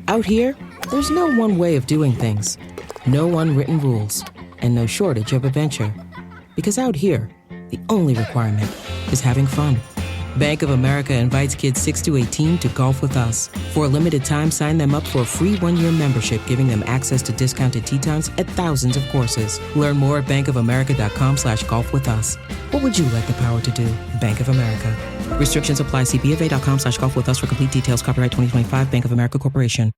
Out here, there's no one way of doing things. No unwritten rules. And no shortage of adventure. Because out here, the only requirement is having fun. Bank of America invites kids 6 to 18 to golf with us. For a limited time, sign them up for a free one-year membership, giving them access to discounted tee times at thousands of courses. Learn more at bankofamerica.com/golf with us. What would you like the power to do? Bank of America. Restrictions apply. See BofA.com/golf with us for complete details. Copyright 2025 Bank of America Corporation.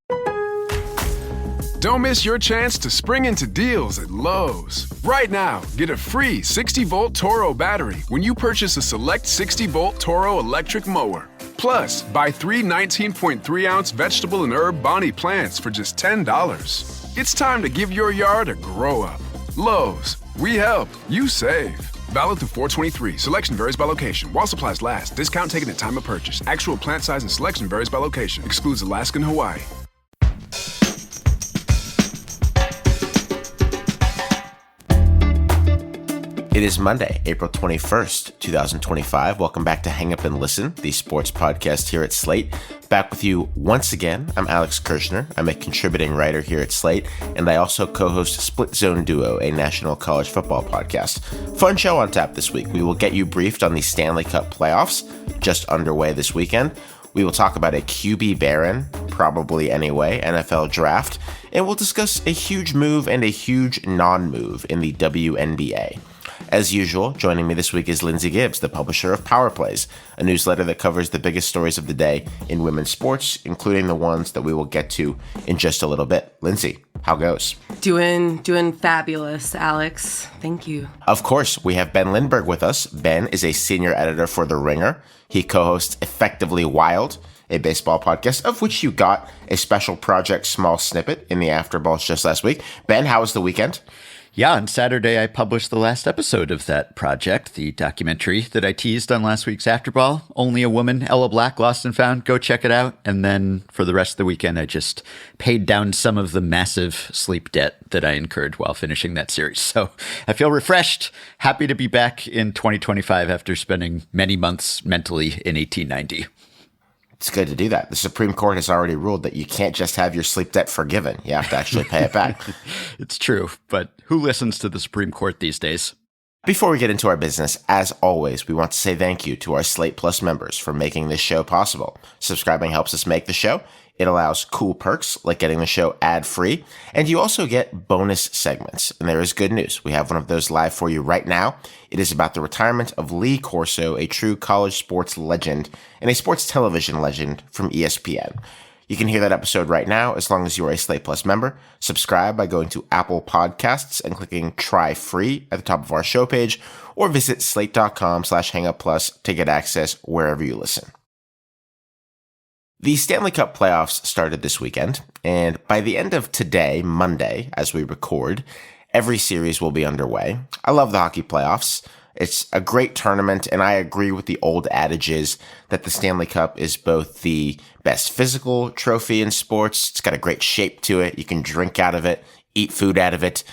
Don't miss your chance to spring into deals at Lowe's. Right now, get a free 60-volt Toro battery when you purchase a select 60-volt Toro electric mower. Plus, buy 3 19.3-ounce vegetable and herb Bonnie plants for just $10. It's time to give your yard a grow-up. Lowe's. We help. You save. Valid through 4/23. Selection varies by location. While supplies last. Discount taken at time of purchase. Actual plant size and selection varies by location. Excludes Alaska and Hawaii. It is Monday, April 21st, 2025. Welcome back to Hang Up and Listen, the sports podcast here at Slate. Back with you once again. I'm Alex Kirshner. I'm a contributing writer here at Slate, and I also co-host Split Zone Duo, a national college football podcast. Fun show on tap this week. We will get you briefed on the Stanley Cup playoffs, just underway this weekend. We will talk about a QB Baron, probably anyway, NFL draft, and we'll discuss a huge move and a huge non-move in the WNBA. As usual, joining me this week is Lindsay Gibbs, the publisher of Power Plays, a newsletter that covers the biggest stories of the day in women's sports, including the ones that we will get to in just a little bit. Lindsay, how goes? Doing fabulous, Alex. Thank you. Of course, we have Ben Lindbergh with us. Ben is a senior editor for The Ringer. He co-hosts Effectively Wild, a baseball podcast, of which you got a special project small snippet in the Afterballs just last week. Ben, how was the weekend? Yeah, on Saturday, I published the last episode of that project, the documentary that I teased on last week's Afterball. Only a Woman, Ella Black, Lost and Found. Go check it out. And then for the rest of the weekend, I just paid down some of the massive sleep debt that I incurred while finishing that series. So I feel refreshed, happy to be back in 2025 after spending many months mentally in 1890. It's good to do that. The Supreme Court has already ruled that you can't just have your sleep debt forgiven. You have to actually pay it back. It's true, but who listens to the Supreme Court these days? Before we get into our business, as always, we want to say thank you to our Slate Plus members for making this show possible. Subscribing helps us make the show. It allows cool perks like getting the show ad-free, and you also get bonus segments. And there is good news. We have one of those live for you right now. It is about the retirement of Lee Corso, a true college sports legend and a sports television legend from ESPN. You can hear that episode right now as long as you are a Slate Plus member. Subscribe by going to Apple Podcasts and clicking Try Free at the top of our show page, or visit slate.com/hangupplus to get access wherever you listen. The Stanley Cup playoffs started this weekend, and by the end of today, Monday, as we record, every series will be underway. I love the hockey playoffs. It's a great tournament, and I agree with the old adages that the Stanley Cup is both the best physical trophy in sports. It's got a great shape to it. You can drink out of it, eat food out of it,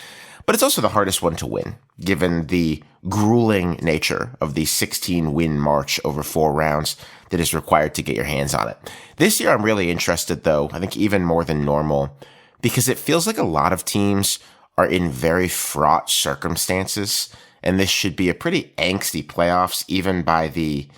but it's also the hardest one to win, given the grueling nature of the 16-win march over 4 rounds that is required to get your hands on it. This year, I'm really interested, though, I think even more than normal, because it feels like a lot of teams are in very fraught circumstances, and this should be a pretty angsty playoffs, even by the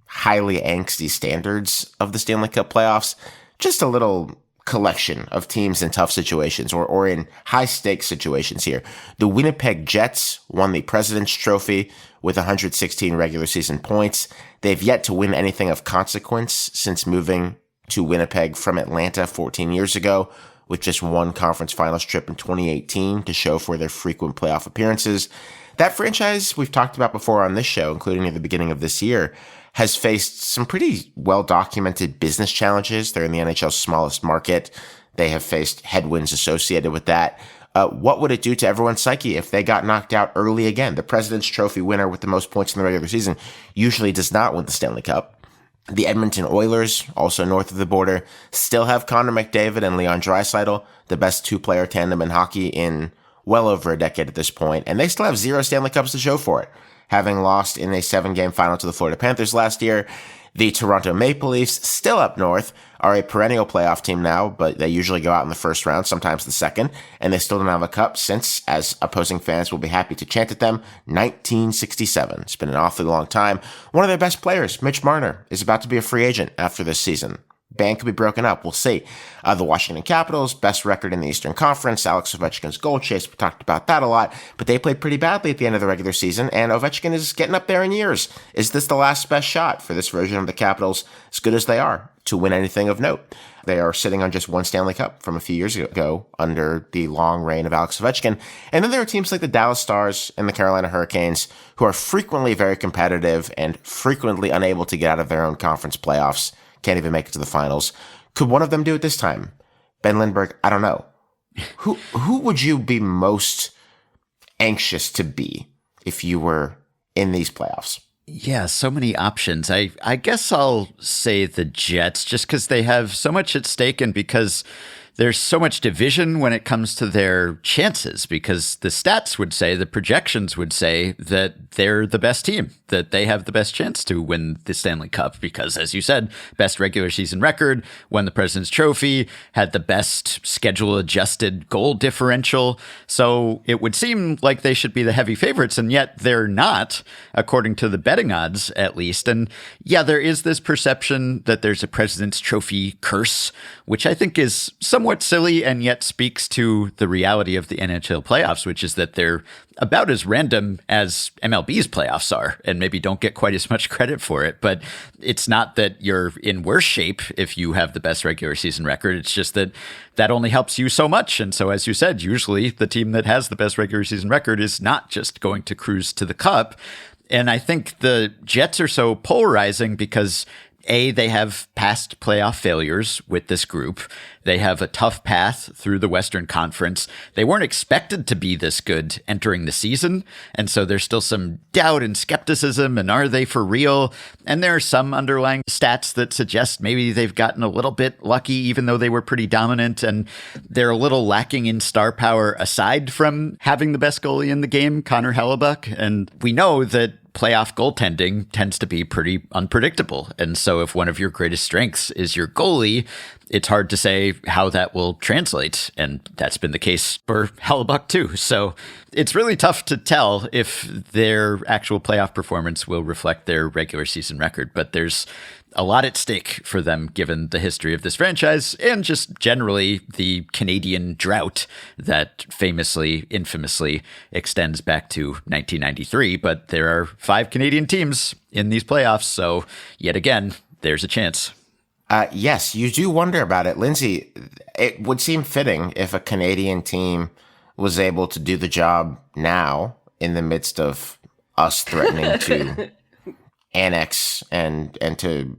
highly angsty standards of the Stanley Cup playoffs. Just a little collection of teams in tough situations or in high-stakes situations here. The Winnipeg Jets won the President's Trophy with 116 regular season points. They've yet to win anything of consequence since moving to Winnipeg from Atlanta 14 years ago, with just one conference finals trip in 2018 to show for their frequent playoff appearances. That franchise we've talked about before on this show, including at the beginning of this year, has faced some pretty well-documented business challenges. They're in the NHL's smallest market. They have faced headwinds associated with that. What would it do to everyone's psyche if they got knocked out early again? The President's Trophy winner with the most points in the regular season usually does not win the Stanley Cup. The Edmonton Oilers, also north of the border, still have Connor McDavid and Leon Draisaitl, the best two-player tandem in hockey in well over a decade at this point, and they still have 0 Stanley Cups to show for it, having lost in a 7-game final to the Florida Panthers last year. The Toronto Maple Leafs, still up north, are a perennial playoff team now, but they usually go out in the first round, sometimes the second, and they still don't have a cup since, as opposing fans will be happy to chant at them, 1967. It's been an awfully long time. One of their best players, Mitch Marner, is about to be a free agent after this season. Band could be broken up. We'll see. The Washington Capitals, best record in the Eastern Conference. Alex Ovechkin's goal chase. We talked about that a lot, but they played pretty badly at the end of the regular season, and Ovechkin is getting up there in years. Is this the last best shot for this version of the Capitals, as good as they are, to win anything of note? They are sitting on just one Stanley Cup from a few years ago under the long reign of Alex Ovechkin. And then there are teams like the Dallas Stars and the Carolina Hurricanes who are frequently very competitive and frequently unable to get out of their own conference playoffs. Can't even make it to the finals. Could one of them do it this time? Ben Lindbergh, I don't know. Who would you be most anxious to be if you were in these playoffs? Yeah, so many options. I guess I'll say the Jets just because they have so much at stake and because there's so much division when it comes to their chances, because the stats would say, the projections would say that they're the best team, that they have the best chance to win the Stanley Cup because, as you said, best regular season record, won the President's Trophy, had the best schedule-adjusted goal differential. So it would seem like they should be the heavy favorites, and yet they're not, according to the betting odds, at least. And yeah, there is this perception that there's a President's Trophy curse, which I think is somewhat silly and yet speaks to the reality of the NHL playoffs, which is that they're about as random as MLB's playoffs are, and maybe don't get quite as much credit for it. But it's not that you're in worse shape if you have the best regular season record. It's just that that only helps you so much. And so, as you said, usually the team that has the best regular season record is not just going to cruise to the cup. And I think the Jets are so polarizing because they have past playoff failures with this group. They have a tough path through the Western Conference. They weren't expected to be this good entering the season. And so there's still some doubt and skepticism. And are they for real? And there are some underlying stats that suggest maybe they've gotten a little bit lucky, even though they were pretty dominant. And they're a little lacking in star power aside from having the best goalie in the game, Connor Hellebuyck. And we know that playoff goaltending tends to be pretty unpredictable. And so if one of your greatest strengths is your goalie, it's hard to say how that will translate. And that's been the case for Hellebuyck too. So it's really tough to tell if their actual playoff performance will reflect their regular season record. But there's a lot at stake for them, given the history of this franchise and just generally the Canadian drought that infamously extends back to 1993. But there are 5 Canadian teams in these playoffs. So yet again, there's a chance. Yes, you do wonder about it. Lindsay, it would seem fitting if a Canadian team was able to do the job now in the midst of us threatening to annex and to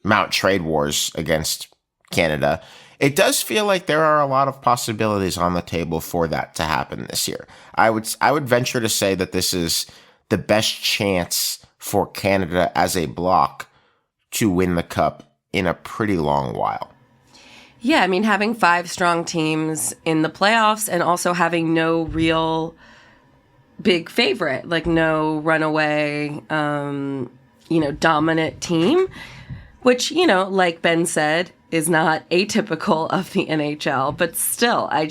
mount trade wars against Canada. It does feel like there are a lot of possibilities on the table for that to happen this year. I would venture to say that this is the best chance for Canada as a bloc to win the cup in a pretty long while. Yeah, I mean, having 5 strong teams in the playoffs and also having no real big favorite, like no runaway, dominant team, which, like Ben said, is not atypical of the NHL. But still, I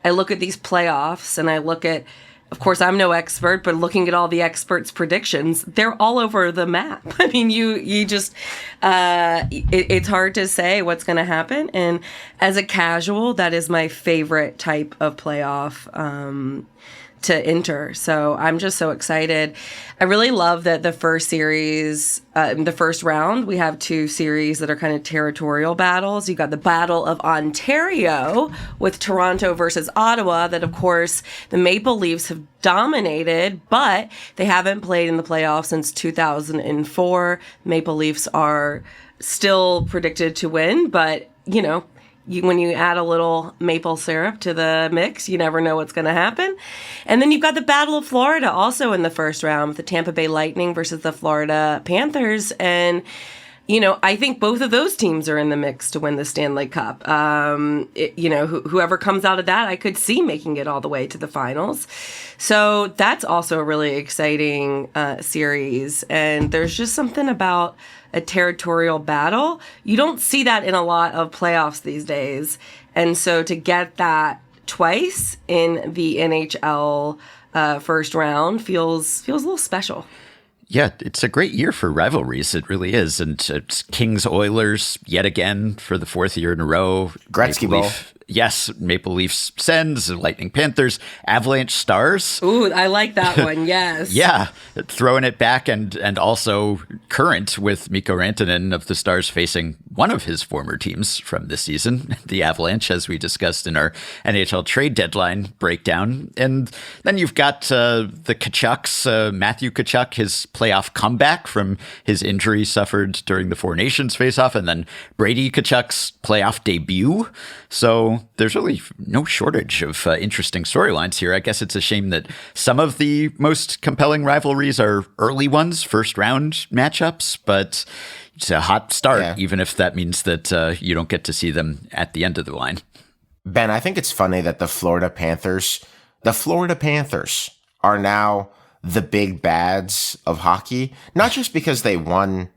look at these playoffs and I look at, of course, I'm no expert, but looking at all the experts' predictions, they're all over the map. I mean, you just, it's hard to say what's going to happen. And as a casual, that is my favorite type of playoff to enter. So I'm just so excited. I really love that the first series, the first round, we have 2 series that are kind of territorial battles. You got the Battle of Ontario with Toronto versus Ottawa that, of course, the Maple Leafs have dominated, but they haven't played in the playoffs since 2004. Maple Leafs are still predicted to win, but, when you add a little maple syrup to the mix, you never know what's going to happen. And then you've got the Battle of Florida also in the first round with the Tampa Bay Lightning versus the Florida Panthers. And I think both of those teams are in the mix to win the Stanley Cup. Whoever comes out of that, I could see making it all the way to the finals. So that's also a really exciting series. And there's just something about a territorial battle. You don't see that in a lot of playoffs these days. And so to get that twice in the NHL first round feels a little special. Yeah, it's a great year for rivalries. It really is. And it's Kings Oilers yet again for the fourth year in a row. Gretzky Bowl. Yes, Maple Leafs Sens, Lightning Panthers, Avalanche Stars. Ooh, I like that one, yes. Yeah, throwing it back and also current with Mikko Rantanen of the Stars facing one of his former teams from this season, the Avalanche, as we discussed in our NHL trade deadline breakdown. And then you've got the Tkachuks, Matthew Tkachuk, his playoff comeback from his injury suffered during the Four Nations faceoff, and then Brady Tkachuk's playoff debut. So there's really no shortage of interesting storylines here. I guess it's a shame that some of the most compelling rivalries are early ones, first round matchups, but it's a hot start, even if that means that you don't get to see them at the end of the line. Ben, I think it's funny that the Florida Panthers are now the big bads of hockey, not just because they won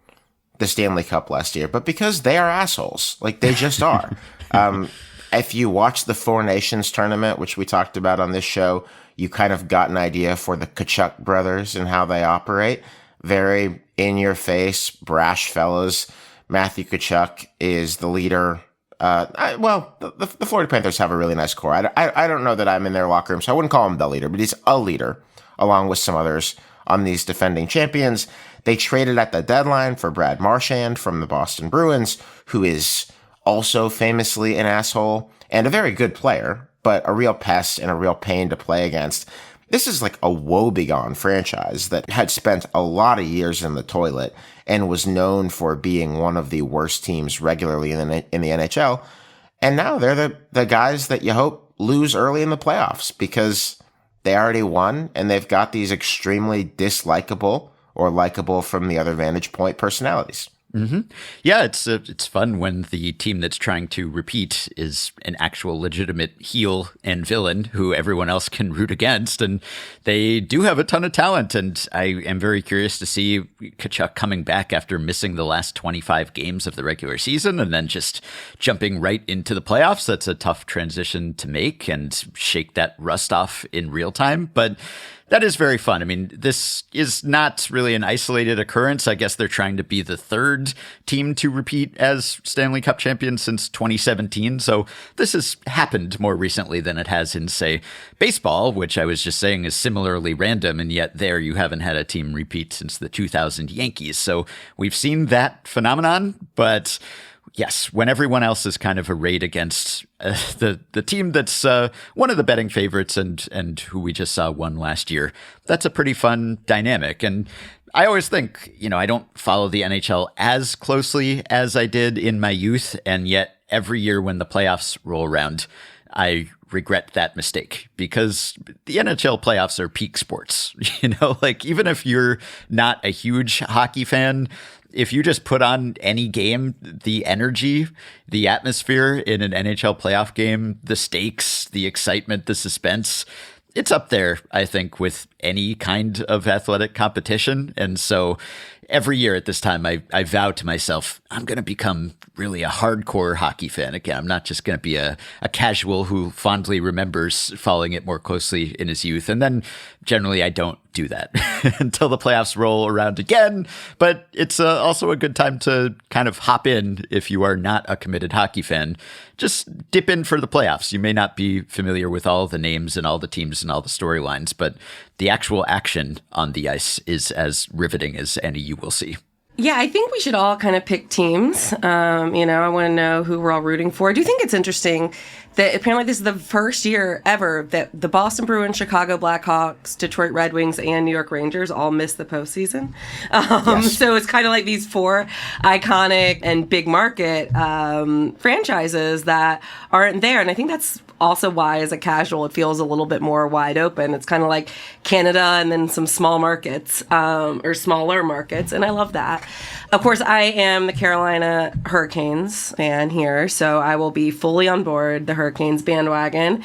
the Stanley Cup last year, but because they are assholes. Like, they just are. If you watch the Four Nations tournament, which we talked about on this show, you kind of got an idea for the Tkachuk brothers and how they operate. Very in-your-face, brash fellas. Matthew Tkachuk is the leader. The Florida Panthers have a really nice core. I don't know that I'm in their locker room, so I wouldn't call him the leader, but he's a leader, along with some others on these defending champions. They traded at the deadline for Brad Marchand from the Boston Bruins, who is also famously an asshole and a very good player, but a real pest and a real pain to play against. This is like a woebegone franchise that had spent a lot of years in the toilet and was known for being one of the worst teams regularly in the NHL. And now they're the guys that you hope lose early in the playoffs because they already won and they've got these extremely dislikable or likable from the other vantage point personalities. Mm-hmm. Yeah, it's fun when the team that's trying to repeat is an actual legitimate heel and villain who everyone else can root against, and they do have a ton of talent. And I am very curious to see Tkachuk coming back after missing the last 25 games of the regular season and then just jumping right into the playoffs. That's a tough transition to make and shake that rust off in real time, but that is very fun. I mean, this is not really an isolated occurrence. I guess they're trying to be the third team to repeat as Stanley Cup champions since 2017. So this has happened more recently than it has in, say, baseball, which I was just saying is similarly random. And yet there you haven't had a team repeat since the 2000 Yankees. So we've seen that phenomenon, but yes, when everyone else is kind of arrayed against the team that's one of the betting favorites and who we just saw won last year, that's a pretty fun dynamic. And I always think, I don't follow the NHL as closely as I did in my youth, and yet every year when the playoffs roll around, I regret that mistake because the NHL playoffs are peak sports. Like even if you're not a huge hockey fan, if you just put on any game, the energy, the atmosphere in an NHL playoff game, the stakes, the excitement, the suspense, it's up there, I think, with any kind of athletic competition. And so every year at this time, I vow to myself, I'm going to become really a hardcore hockey fan again. I'm not just going to be a casual who fondly remembers following it more closely in his youth. And then generally I don't do that until the playoffs roll around again. But it's also a good time to kind of hop in if you are not a committed hockey fan. Just dip in for the playoffs. You may not be familiar with all the names and all the teams and all the storylines, but the actual action on the ice is as riveting as any you will see. Yeah, I think we should all kind of pick teams. I want to know who we're all rooting for. I do think it's interesting that apparently this is the first year ever that the Boston Bruins, Chicago Blackhawks, Detroit Red Wings, and New York Rangers all missed the postseason. Yes. So it's kind of like these four iconic and big market franchises that aren't there. And I think that's also why, as a casual, it feels a little bit more wide open. It's kind of like Canada and then some small markets or smaller markets. And I love that. Of course, I am the Carolina Hurricanes fan here, so I will be fully on board the Hurricanes bandwagon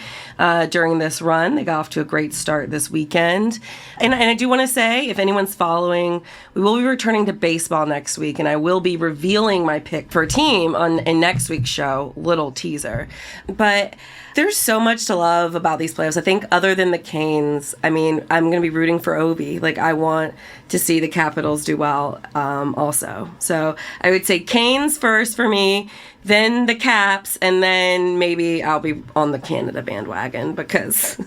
during this run. They got off to a great start this weekend. And I do want to say, if anyone's following, we will be returning to baseball next week, and I will be revealing my pick for a team in next week's show, little teaser. But there's so much to love about these playoffs. I think other than the Canes, I mean, I'm going to be rooting for Ovi. Like, I want to see the Capitals do well also. So I would say Canes first for me, then the Caps, and then maybe I'll be on the Canada bandwagon because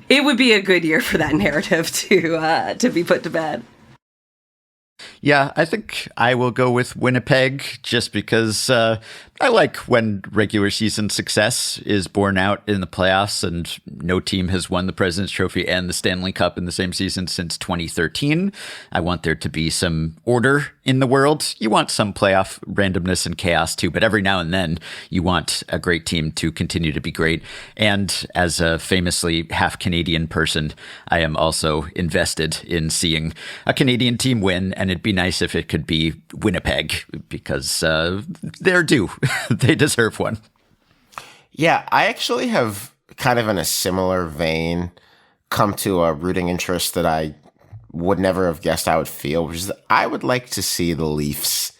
it would be a good year for that narrative to be put to bed. Yeah, I think I will go with Winnipeg just because I like when regular season success is borne out in the playoffs, and no team has won the President's Trophy and the Stanley Cup in the same season since 2013. I want there to be some order in the world. You want some playoff randomness and chaos too, but every now and then you want a great team to continue to be great. And as a famously half Canadian person, I am also invested in seeing a Canadian team win, and it'd be nice if it could be Winnipeg because they're due. They deserve one. Yeah, I actually have kind of in a similar vein come to a rooting interest that I would never have guessed I would feel, which is that I would like to see the Leafs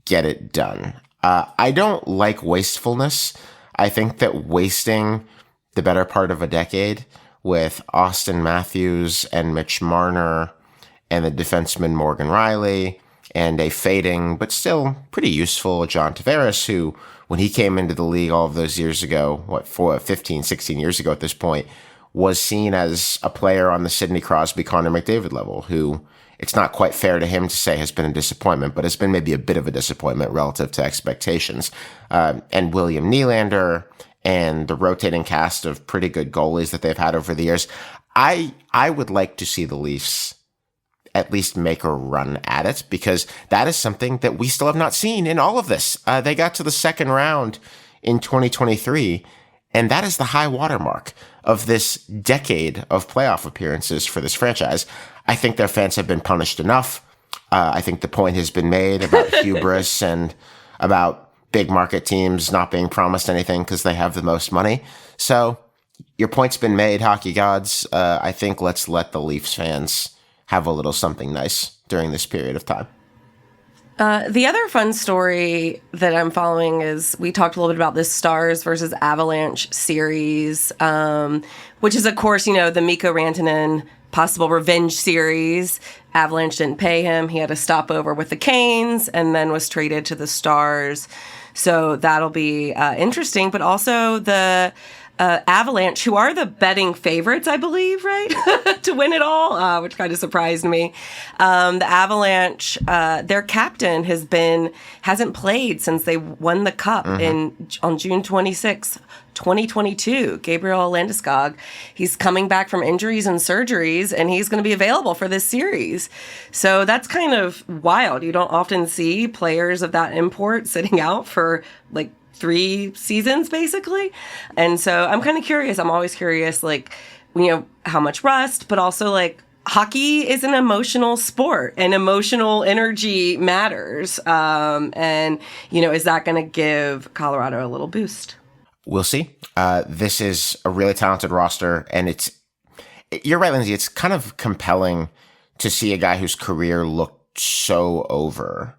get it done. I don't like wastefulness. I think that wasting the better part of a decade with Austin Matthews and Mitch Marner and the defenseman Morgan Riley and a fading but still pretty useful John Tavares, who, when he came into the league all of those years ago, 15, 16 years ago at this point, was seen as a player on the Sidney Crosby, Connor McDavid level, who it's not quite fair to him to say has been a disappointment, but has been maybe a bit of a disappointment relative to expectations. And William Nylander and the rotating cast of pretty good goalies that they've had over the years. I would like to see the Leafs at least make a run at it, because that is something that we still have not seen in all of this. They got to the second round in 2023, and that is the high watermark of this decade of playoff appearances for this franchise. I think their fans have been punished enough. I think the point has been made about hubris and about big market teams not being promised anything because they have the most money. So your point's been made, hockey gods. I think let's let the Leafs fans have a little something nice during this period of time. The other fun story that I'm following is we talked a little bit about this Stars versus Avalanche series, which is, of course, the Mikko Rantanen possible revenge series. Avalanche didn't pay him. He had a stopover with the Canes and then was traded to the Stars. So that'll be interesting. But also the Avalanche, who are the betting favorites, I believe, right, to win it all, which kind of surprised me. The Avalanche, their captain hasn't played since they won the Cup on June 26th, 2022. Gabriel Landeskog, he's coming back from injuries and surgeries, and he's going to be available for this series. So that's kind of wild. You don't often see players of that import sitting out for 3 seasons, basically. And so I'm kind of curious. I'm always curious, how much rust, but also, hockey is an emotional sport, and emotional energy matters. Is that going to give Colorado a little boost? We'll see. This is a really talented roster, and you're right, Lindsay, it's kind of compelling to see a guy whose career looked so over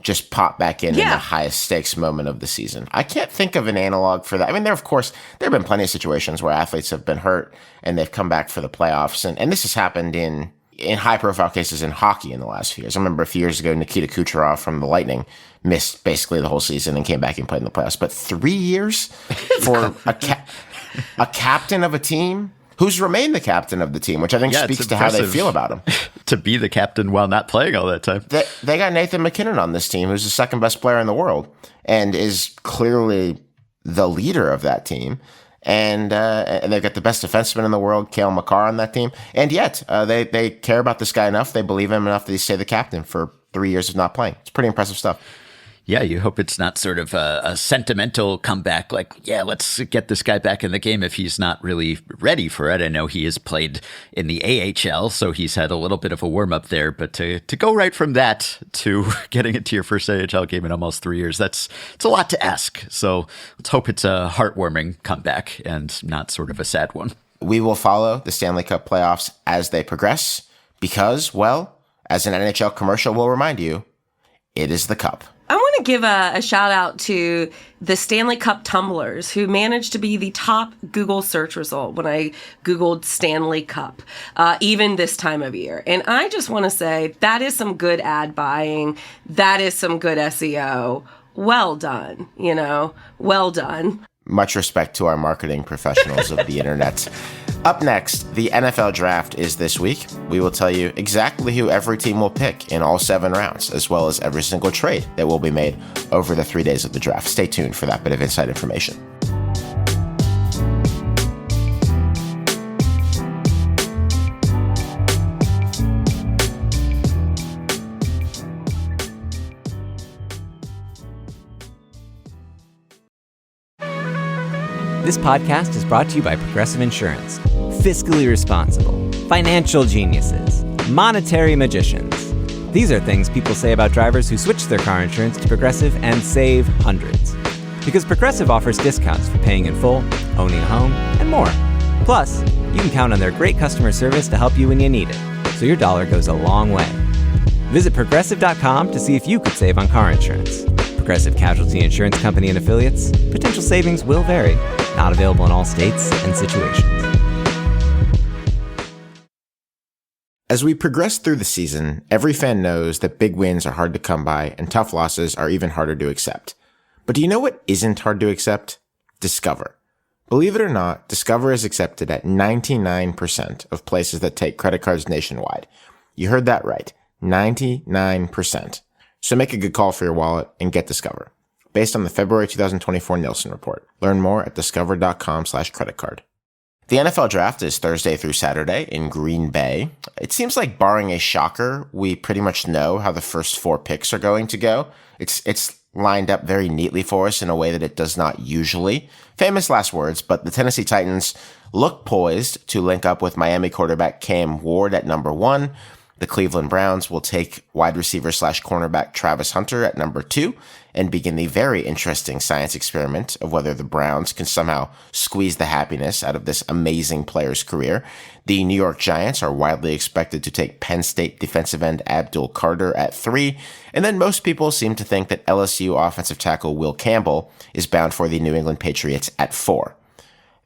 just pop back in the highest stakes moment of the season. I can't think of an analog for that. I mean, there have been plenty of situations where athletes have been hurt and they've come back for the playoffs. And this has happened in high profile cases in hockey in the last few years. I remember a few years ago, Nikita Kucherov from the Lightning missed basically the whole season and came back and played in the playoffs. But 3 years for a captain of a team who's remained the captain of the team, which I think speaks to how they feel about him. To be the captain while not playing all that time. They got Nathan MacKinnon on this team, who's the second best player in the world and is clearly the leader of that team. And they've got the best defenseman in the world, Cale Makar, on that team. And yet, they care about this guy enough, they believe him enough that he stay the captain for 3 years of not playing. It's pretty impressive stuff. Yeah, you hope it's not sort of a sentimental comeback like, yeah, let's get this guy back in the game if he's not really ready for it. I know he has played in the AHL, so he's had a little bit of a warm-up there. But to go right from that to getting into your first AHL game in almost 3 years, it's a lot to ask. So let's hope it's a heartwarming comeback and not sort of a sad one. We will follow the Stanley Cup playoffs as they progress because, well, as an NHL commercial will remind you, it is the Cup. I want to give a shout out to the Stanley Cup tumblers who managed to be the top Google search result when I Googled Stanley Cup, even this time of year. And I just want to say that is some good ad buying. That is some good SEO. Well done, well done. Much respect to our marketing professionals of the internet. Up next, the NFL Draft is this week. We will tell you exactly who every team will pick in all 7 rounds, as well as every single trade that will be made over the 3 days of the draft. Stay tuned for that bit of inside information. This podcast is brought to you by Progressive Insurance. Fiscally responsible, financial geniuses, monetary magicians. These are things people say about drivers who switch their car insurance to Progressive and save hundreds. Because Progressive offers discounts for paying in full, owning a home, and more. Plus, you can count on their great customer service to help you when you need it, so your dollar goes a long way. Visit Progressive.com to see if you could save on car insurance. Progressive Casualty Insurance Company and Affiliates. Potential savings will vary. Not available in all states and situations. As we progress through the season, every fan knows that big wins are hard to come by and tough losses are even harder to accept. But do you know what isn't hard to accept? Discover. Believe it or not, Discover is accepted at 99% of places that take credit cards nationwide. You heard that right. 99%. So make a good call for your wallet and get Discover. Based on the February 2024 Nielsen report. Learn more at discover.com/creditcard. The NFL Draft is Thursday through Saturday in Green Bay. It seems like, barring a shocker, we pretty much know how the first 4 picks are going to go. It's lined up very neatly for us in a way that it does not usually. Famous last words, but the Tennessee Titans look poised to link up with Miami quarterback Cam Ward at number 1. The Cleveland Browns will take wide receiver/cornerback Travis Hunter at number 2 and begin the very interesting science experiment of whether the Browns can somehow squeeze the happiness out of this amazing player's career. The New York Giants are widely expected to take Penn State defensive end Abdul Carter at 3, and then most people seem to think that LSU offensive tackle Will Campbell is bound for the New England Patriots at 4.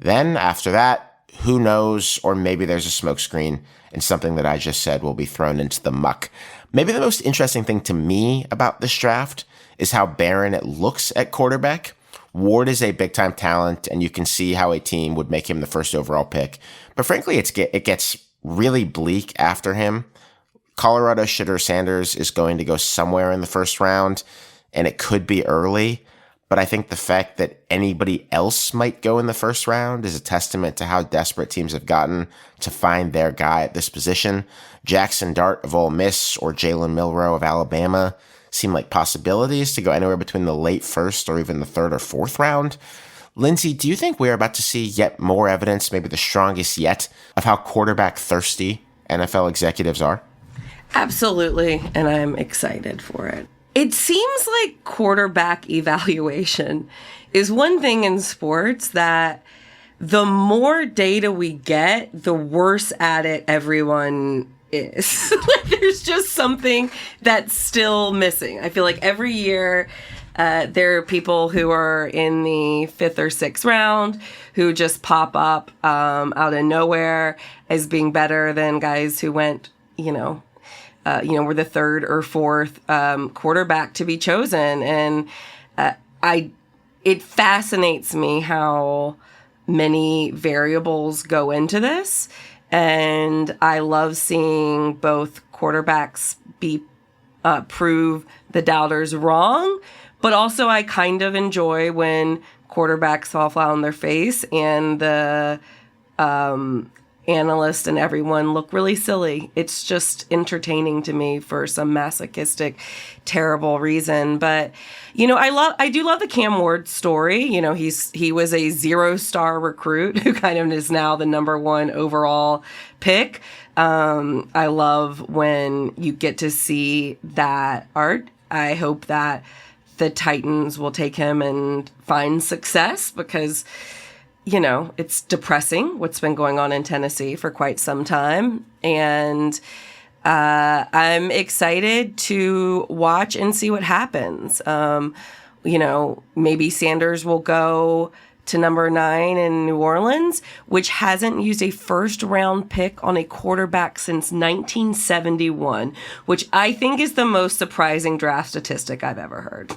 Then, after that, who knows, or maybe there's a smokescreen and something that I just said will be thrown into the muck. Maybe the most interesting thing to me about this draft is how barren it looks at quarterback. Ward is a big-time talent, and you can see how a team would make him the first overall pick. But frankly, it gets really bleak after him. Colorado's Shadeur Sanders is going to go somewhere in the first round, and it could be early. But I think the fact that anybody else might go in the first round is a testament to how desperate teams have gotten to find their guy at this position. Jackson Dart of Ole Miss or Jalen Milroe of Alabama seem like possibilities to go anywhere between the late first or even the 3rd or 4th round. Lindsay, do you think we're about to see yet more evidence, maybe the strongest yet, of how quarterback thirsty NFL executives are? Absolutely, and I'm excited for it. It seems like quarterback evaluation is one thing in sports that the more data we get, the worse at it everyone is. Like, there's just something that's still missing. I feel like every year there are people who are in the 5th or 6th round who just pop up out of nowhere as being better than guys who went, were the 3rd or 4th quarterback to be chosen. And it fascinates me how many variables go into this. And I love seeing both quarterbacks prove the doubters wrong. But also I kind of enjoy when quarterbacks fall flat on their face and the analysts and everyone look really silly. It's just entertaining to me for some masochistic, terrible reason. But, I do love the Cam Ward story. He was a 0-star recruit who kind of is now the number 1 overall pick. I love when you get to see that art. I hope that the Titans will take him and find success because, it's depressing what's been going on in Tennessee for quite some time. And I'm excited to watch and see what happens. Maybe Sanders will go to number 9 in New Orleans, which hasn't used a first-round pick on a quarterback since 1971, which I think is the most surprising draft statistic I've ever heard.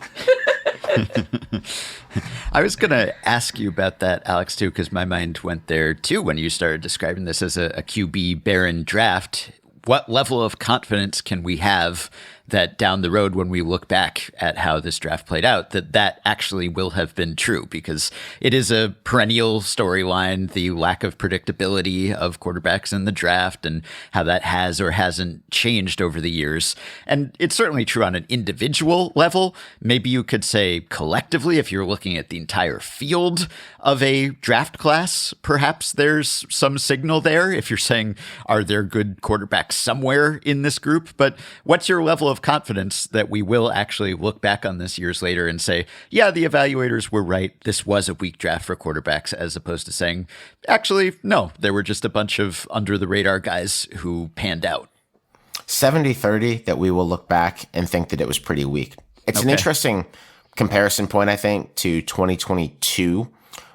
I was going to ask you about that, Alex, too, because my mind went there, too, when you started describing this as a QB barren draft. What level of confidence can we have that down the road, when we look back at how this draft played out, that actually will have been true? Because it is a perennial storyline, the lack of predictability of quarterbacks in the draft and how that has or hasn't changed over the years. And it's certainly true on an individual level. Maybe you could say collectively, if you're looking at the entire field of a draft class, perhaps there's some signal there. If you're saying, are there good quarterbacks somewhere in this group? But what's your level of confidence that we will actually look back on this years later and say, yeah, the evaluators were right, this was a weak draft for quarterbacks, as opposed to saying, actually, no, there were just a bunch of under-the-radar guys who panned out? 70-30 that we will look back and think that it was pretty weak. It's an interesting comparison point, I think, to 2022,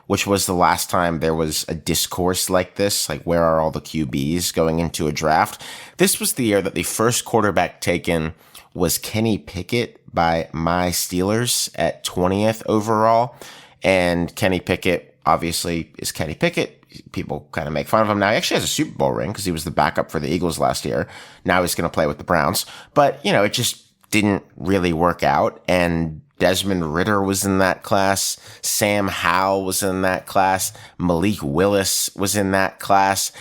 which was the last time there was a discourse like this, like where are all the QBs going into a draft? This was the year that the first quarterback taken was Kenny Pickett by my Steelers at 20th overall. And Kenny Pickett obviously is Kenny Pickett. People kind of make fun of him now. He actually has a Super Bowl ring because he was the backup for the Eagles last year. Now he's going to play with the Browns. But, it just didn't really work out. And Desmond Ridder was in that class. Sam Howell was in that class. Malik Willis was in that class.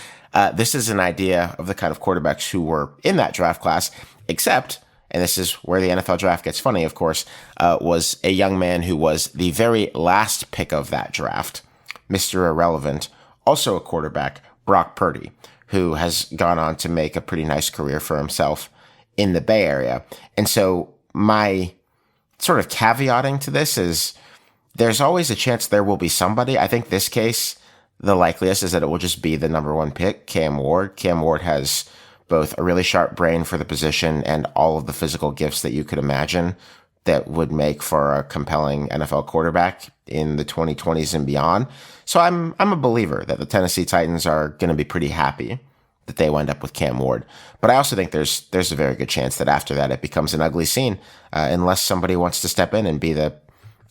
This is an idea of the kind of quarterbacks who were in that draft class, except, and this is where the NFL draft gets funny, of course, was a young man who was the very last pick of that draft, Mr. Irrelevant, also a quarterback, Brock Purdy, who has gone on to make a pretty nice career for himself in the Bay Area. And so my sort of caveating to this is there's always a chance there will be somebody. I think this case, the likeliest is that it will just be the number 1 pick, Cam Ward. Cam Ward has both a really sharp brain for the position and all of the physical gifts that you could imagine that would make for a compelling NFL quarterback in the 2020s and beyond. So I'm a believer that the Tennessee Titans are going to be pretty happy that they wind up with Cam Ward. But I also think there's a very good chance that after that it becomes an ugly scene, unless somebody wants to step in and be the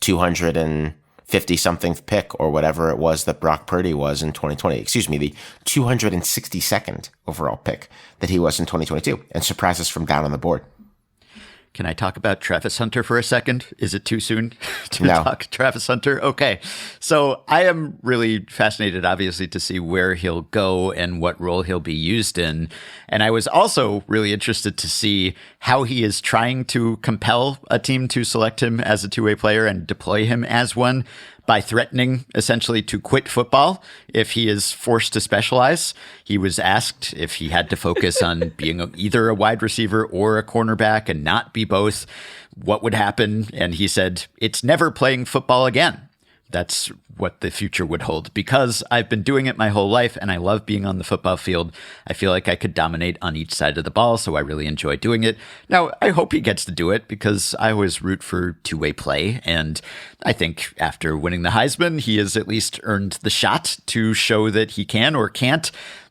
250-something pick or whatever it was that Brock Purdy was in 2020. Excuse me, the 262nd overall pick that he was in 2022 and surprise us from down on the board. Can I talk about Travis Hunter for a second? Is it too soon to No. talk Travis Hunter? Okay. So I am really fascinated, obviously, to see where he'll go and what role he'll be used in. And I was also really interested to see how he is trying to compel a team to select him as a two-way player and deploy him as one by threatening essentially to quit football if he is forced to specialize. He was asked if he had to focus on being either a wide receiver or a cornerback and not be both, what would happen? And he said, it's never playing football again. That's what the future would hold, because I've been doing it my whole life and I love being on the football field. I feel like I could dominate on each side of the ball, so I really enjoy doing it. Now, I hope he gets to do it because I always root for two-way play, and I think after winning the Heisman, he has at least earned the shot to show that he can or can't.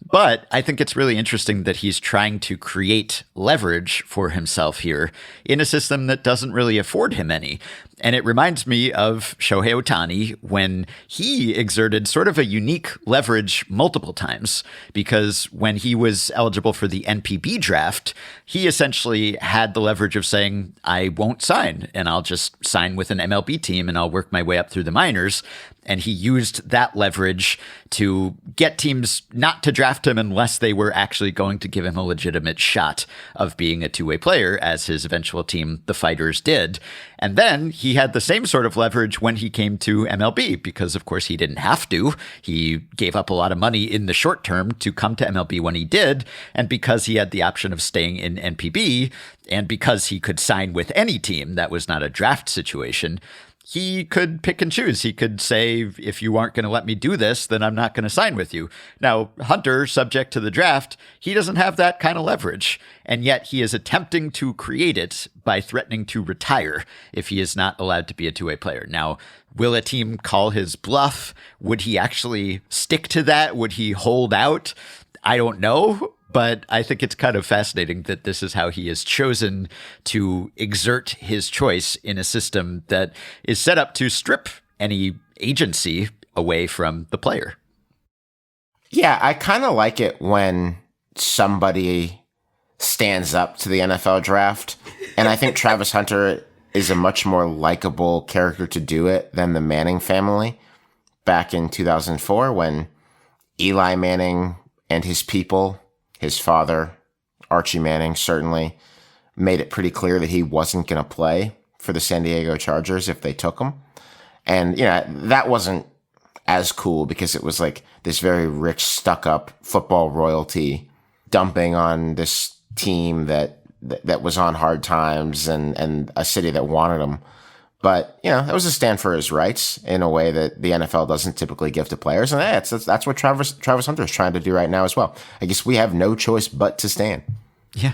But I think it's really interesting that he's trying to create leverage for himself here in a system that doesn't really afford him any. And it reminds me of Shohei Ohtani when he exerted sort of a unique leverage multiple times, because when he was eligible for the NPB draft, he essentially had the leverage of saying, I won't sign and I'll just sign with an MLB team and I'll work my way up through the minors. And he used that leverage to get teams not to draft him unless they were actually going to give him a legitimate shot of being a two-way player, as his eventual team, the Fighters, did. And then he had the same sort of leverage when he came to MLB, because of course he didn't have to. He gave up a lot of money in the short term to come to MLB when he did. And because he had the option of staying in NPB, and because he could sign with any team, that was not a draft situation, he could pick and choose. He could say, if you aren't going to let me do this, then I'm not going to sign with you. Now, Hunter, subject to the draft, he doesn't have that kind of leverage. And yet he is attempting to create it by threatening to retire if he is not allowed to be a two-way player. Now, will a team call his bluff? Would he actually stick to that? Would he hold out? I don't know. But I think it's kind of fascinating that this is how he has chosen to exert his choice in a system that is set up to strip any agency away from the player. Yeah, I kind of like it when somebody stands up to the NFL draft. And I think Travis Hunter is a much more likable character to do it than the Manning family back in 2004 when Eli Manning and his people, his father, Archie Manning, certainly made it pretty clear that he wasn't going to play for the San Diego Chargers if they took him. And, you know, that wasn't as cool because it was like this very rich, stuck-up football royalty dumping on this team that was on hard times and a city that wanted him. But, you know, it was a stand for his rights in a way that the NFL doesn't typically give to players. And that's what Travis Hunter is trying to do right now as well. I guess we have no choice but to stand. Yeah.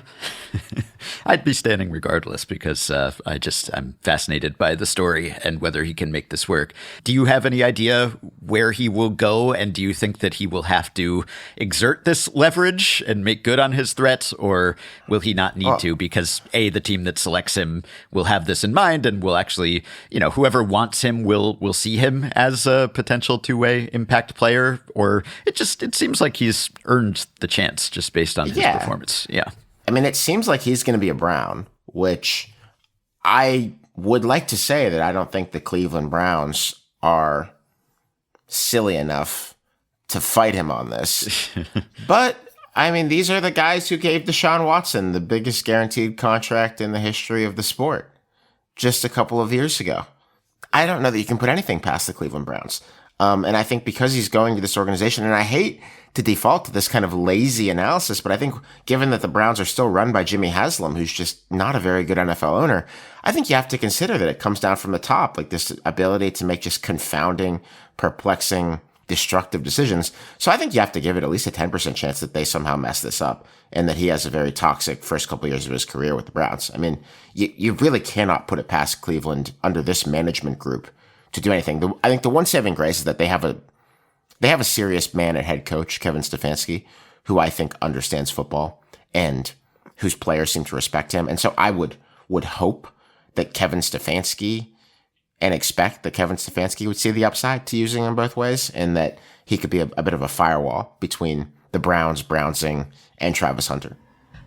I'd be standing regardless because I'm fascinated by the story and whether he can make this work. Do you have any idea where he will go? And do you think that he will have to exert this leverage and make good on his threat? Or will he not need to? Because the team that selects him will have this in mind and will actually, you know, whoever wants him will see him as a potential two-way impact player. Or it seems like he's earned the chance just based on his performance. Yeah. I mean, it seems like he's going to be a Brown, which I would like to say that I don't think the Cleveland Browns are silly enough to fight him on this. But, I mean, these are the guys who gave Deshaun Watson the biggest guaranteed contract in the history of the sport just a couple of years ago. I don't know that you can put anything past the Cleveland Browns. And I think because he's going to this organization, and I hate to default to this kind of lazy analysis, but I think given that the Browns are still run by Jimmy Haslam, who's just not a very good NFL owner, I think you have to consider that it comes down from the top, like this ability to make just confounding, perplexing, destructive decisions. So I think you have to give it at least a 10% chance that they somehow mess this up and that he has a very toxic first couple of years of his career with the Browns. I mean, you really cannot put it past Cleveland under this management group to do anything. I think the one saving grace is that they have a serious man at head coach, Kevin Stefanski, who I think understands football and whose players seem to respect him. And so I would hope that Kevin Stefanski and expect that Kevin Stefanski would see the upside to using him both ways and that he could be a bit of a firewall between the Browns, Brownsing, and Travis Hunter.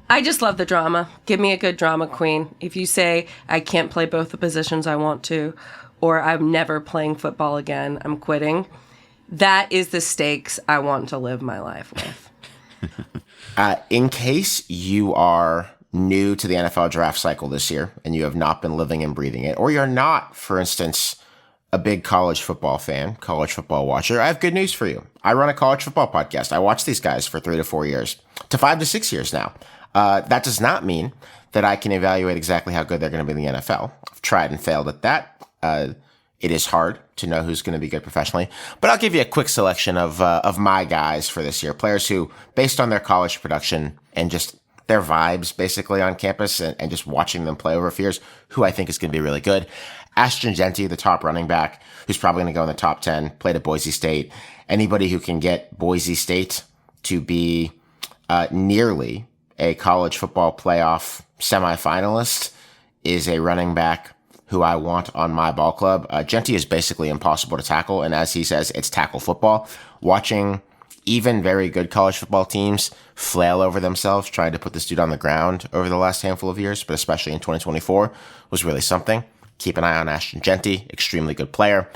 I just love the drama. Give me a good drama queen. If you say, I can't play both the positions I want to, or I'm never playing football again, I'm quitting, that is the stakes I want to live my life with. In case you are new to the NFL draft cycle this year and you have not been living and breathing it, or you're not, for instance, a big college football fan, college football watcher, I have good news for you. I run a college football podcast. I watch these guys for 3 to 4 years, to 5 to 6 years now. That does not mean that I can evaluate exactly how good they're going to be in the NFL. I've tried and failed at that. It is hard to know who's going to be good professionally, but I'll give you a quick selection of my guys for this year. Players who, based on their college production and just their vibes basically on campus and just watching them play over a few years, who I think is going to be really good. Ashton Jeanty, the top running back, who's probably going to go in the top 10, played at Boise State. Anybody who can get Boise State to be nearly a college football playoff semifinalist is a running back who I want on my ball club. Jeanty is basically impossible to tackle, and as he says, it's tackle football. Watching even very good college football teams flail over themselves trying to put this dude on the ground over the last handful of years, but especially in 2024, was really something. keep an eye on Ashton Genty, extremely good player.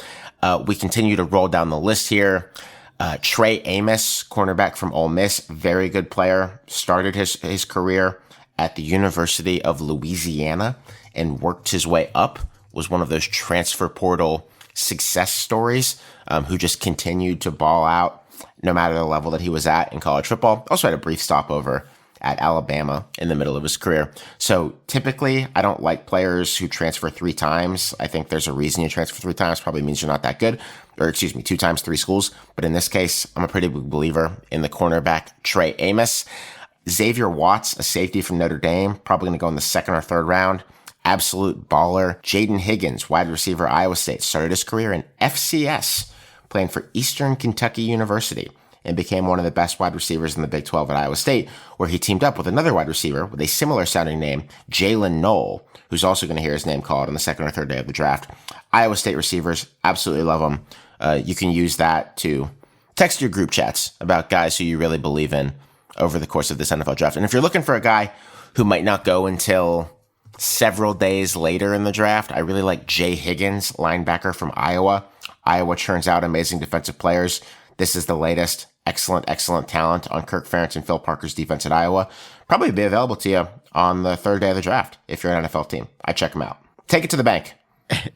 We continue to roll down the list here. Trey Amos, cornerback from Ole Miss, very good player. Started his career at the University of Louisiana and worked his way up. Was one of those transfer portal success stories who just continued to ball out no matter the level that he was at in college football. Also had a brief stopover at Alabama in the middle of his career. So typically, I don't like players who transfer 3 times. I think there's a reason you transfer 3 times. Probably means you're not that good. Or 2 times, 3 schools. But in this case, I'm a pretty big believer in the cornerback Trey Amos. Xavier Watts, a safety from Notre Dame, probably going to go in the 2nd or 3rd round. Absolute baller. Jaden Higgins, wide receiver, Iowa State, started his career in FCS, playing for Eastern Kentucky University, and became one of the best wide receivers in the Big 12 at Iowa State, where he teamed up with another wide receiver with a similar sounding name, Jalen Knoll, who's also going to hear his name called on the 2nd or 3rd day of the draft. Iowa State receivers, absolutely love them. You can use that to text your group chats about guys who you really believe in over the course of this NFL draft. And if you're looking for a guy who might not go until several days later in the draft, I really like Jay Higgins, linebacker from Iowa. Iowa churns out amazing defensive players. This is the latest. Excellent talent on Kirk Ferentz and Phil Parker's defense at Iowa. Probably be available to you on the 3rd day of the draft if you're an NFL team. I check them out. Take it to the bank.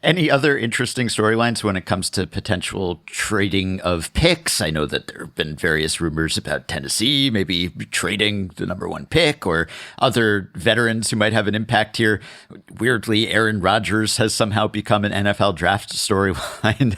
Any other interesting storylines when it comes to potential trading of picks? I know that there have been various rumors about Tennessee maybe trading the number 1 pick, or other veterans who might have an impact here. Weirdly, Aaron Rodgers has somehow become an NFL draft storyline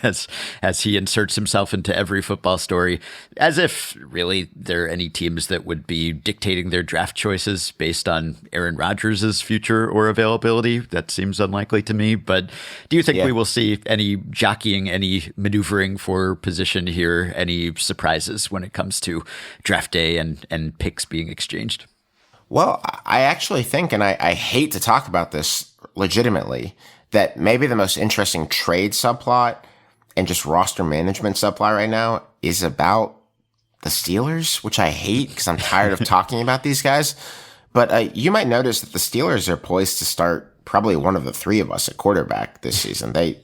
as he inserts himself into every football story, as if really there are any teams that would be dictating their draft choices based on Aaron Rodgers' future or availability. That seems unlikely to me, but do you think we will see any jockeying, any maneuvering for position here, any surprises when it comes to draft day and picks being exchanged? Well, I actually think, and I hate to talk about this legitimately, that maybe the most interesting trade subplot and just roster management subplot right now is about the Steelers, which I hate because I'm tired of talking about these guys. But you might notice that the Steelers are poised to start probably one of the 3 of us at quarterback this season. They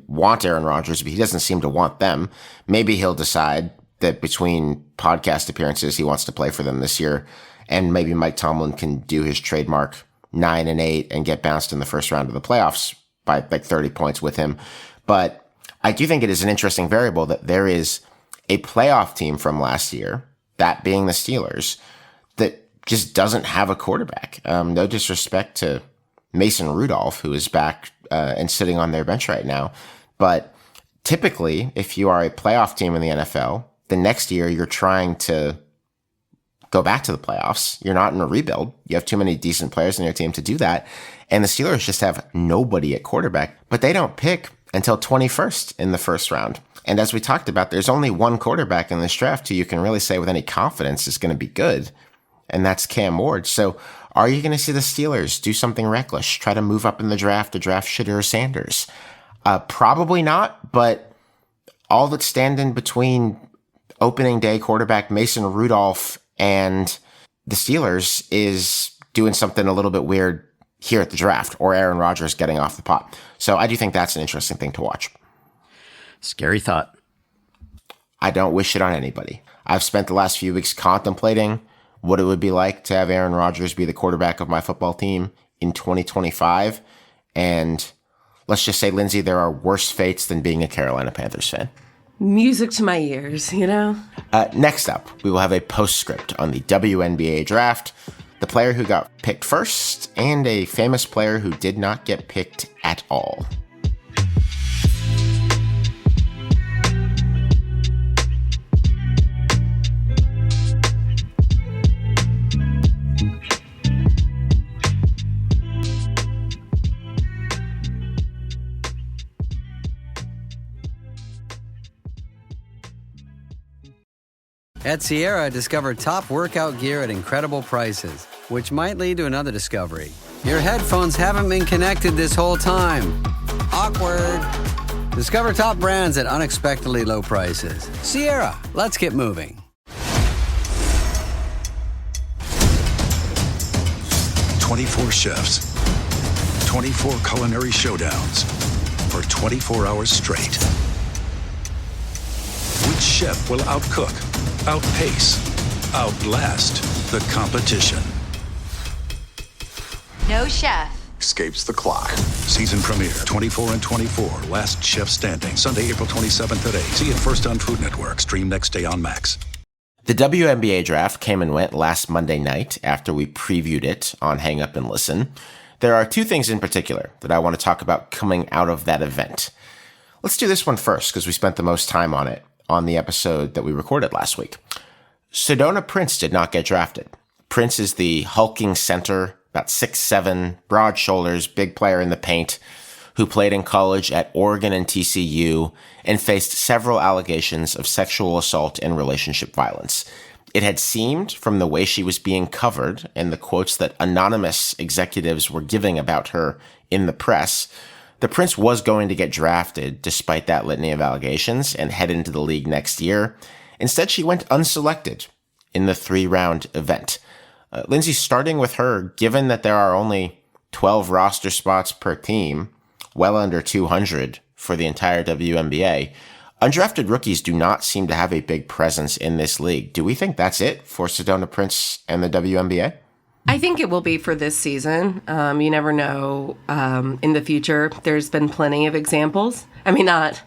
want Aaron Rodgers, but he doesn't seem to want them. Maybe he'll decide that between podcast appearances, he wants to play for them this year. And maybe Mike Tomlin can do his trademark 9-8 and get bounced in the first round of the playoffs by like 30 points with him. But I do think it is an interesting variable that there is a playoff team from last year, that being the Steelers, that just doesn't have a quarterback. No disrespect to Mason Rudolph, who is back and sitting on their bench right now. But typically, if you are a playoff team in the NFL, the next year you're trying to go back to the playoffs. You're not in a rebuild. You have too many decent players in your team to do that. And the Steelers just have nobody at quarterback, but they don't pick until 21st in the first round. And as we talked about, there's only one quarterback in this draft who you can really say with any confidence is going to be good, and that's Cam Ward. So are you going to see the Steelers do something reckless, try to move up in the draft to draft Shadeur Sanders? Probably not, but all that's standing between opening day quarterback Mason Rudolph and the Steelers is doing something a little bit weird here at the draft, or Aaron Rodgers getting off the pot. So I do think that's an interesting thing to watch. Scary thought. I don't wish it on anybody. I've spent the last few weeks contemplating what it would be like to have Aaron Rodgers be the quarterback of my football team in 2025. And let's just say, Lindsay, there are worse fates than being a Carolina Panthers fan. Music to my ears, you know? Next up, we will have a postscript on the WNBA draft, the player who got picked first, and a famous player who did not get picked at all. At Sierra, discover top workout gear at incredible prices, which might lead to another discovery. Your headphones haven't been connected this whole time. Awkward. Discover top brands at unexpectedly low prices. Sierra, let's get moving. 24 chefs, 24 culinary showdowns for 24 hours straight. Which chef will outcook, outpace, outlast the competition? No chef Escapes the clock. Season premiere, 24 and 24. Last Chef Standing. Sunday, April 27th at 8. See it first on Food Network. Stream next day on Max. The WNBA draft came and went last Monday night after we previewed it on Hang Up and Listen. There are two things in particular that I want to talk about coming out of that event. Let's do this one first because we spent the most time on it on the episode that we recorded last week. Sedona Prince did not get drafted. Prince is the hulking center, about 6'7", broad shoulders, big player in the paint, who played in college at Oregon and TCU and faced several allegations of sexual assault and relationship violence. It had seemed from the way she was being covered and the quotes that anonymous executives were giving about her in the press, the Prince was going to get drafted despite that litany of allegations and head into the league next year. Instead, she went unselected in the 3-round event. Lindsay, starting with her, given that there are only 12 roster spots per team, well under 200 for the entire WNBA, undrafted rookies do not seem to have a big presence in this league. Do we think that's it for Sedona Prince and the WNBA? I think it will be for this season. You never know in the future. There's been plenty of examples. I mean, not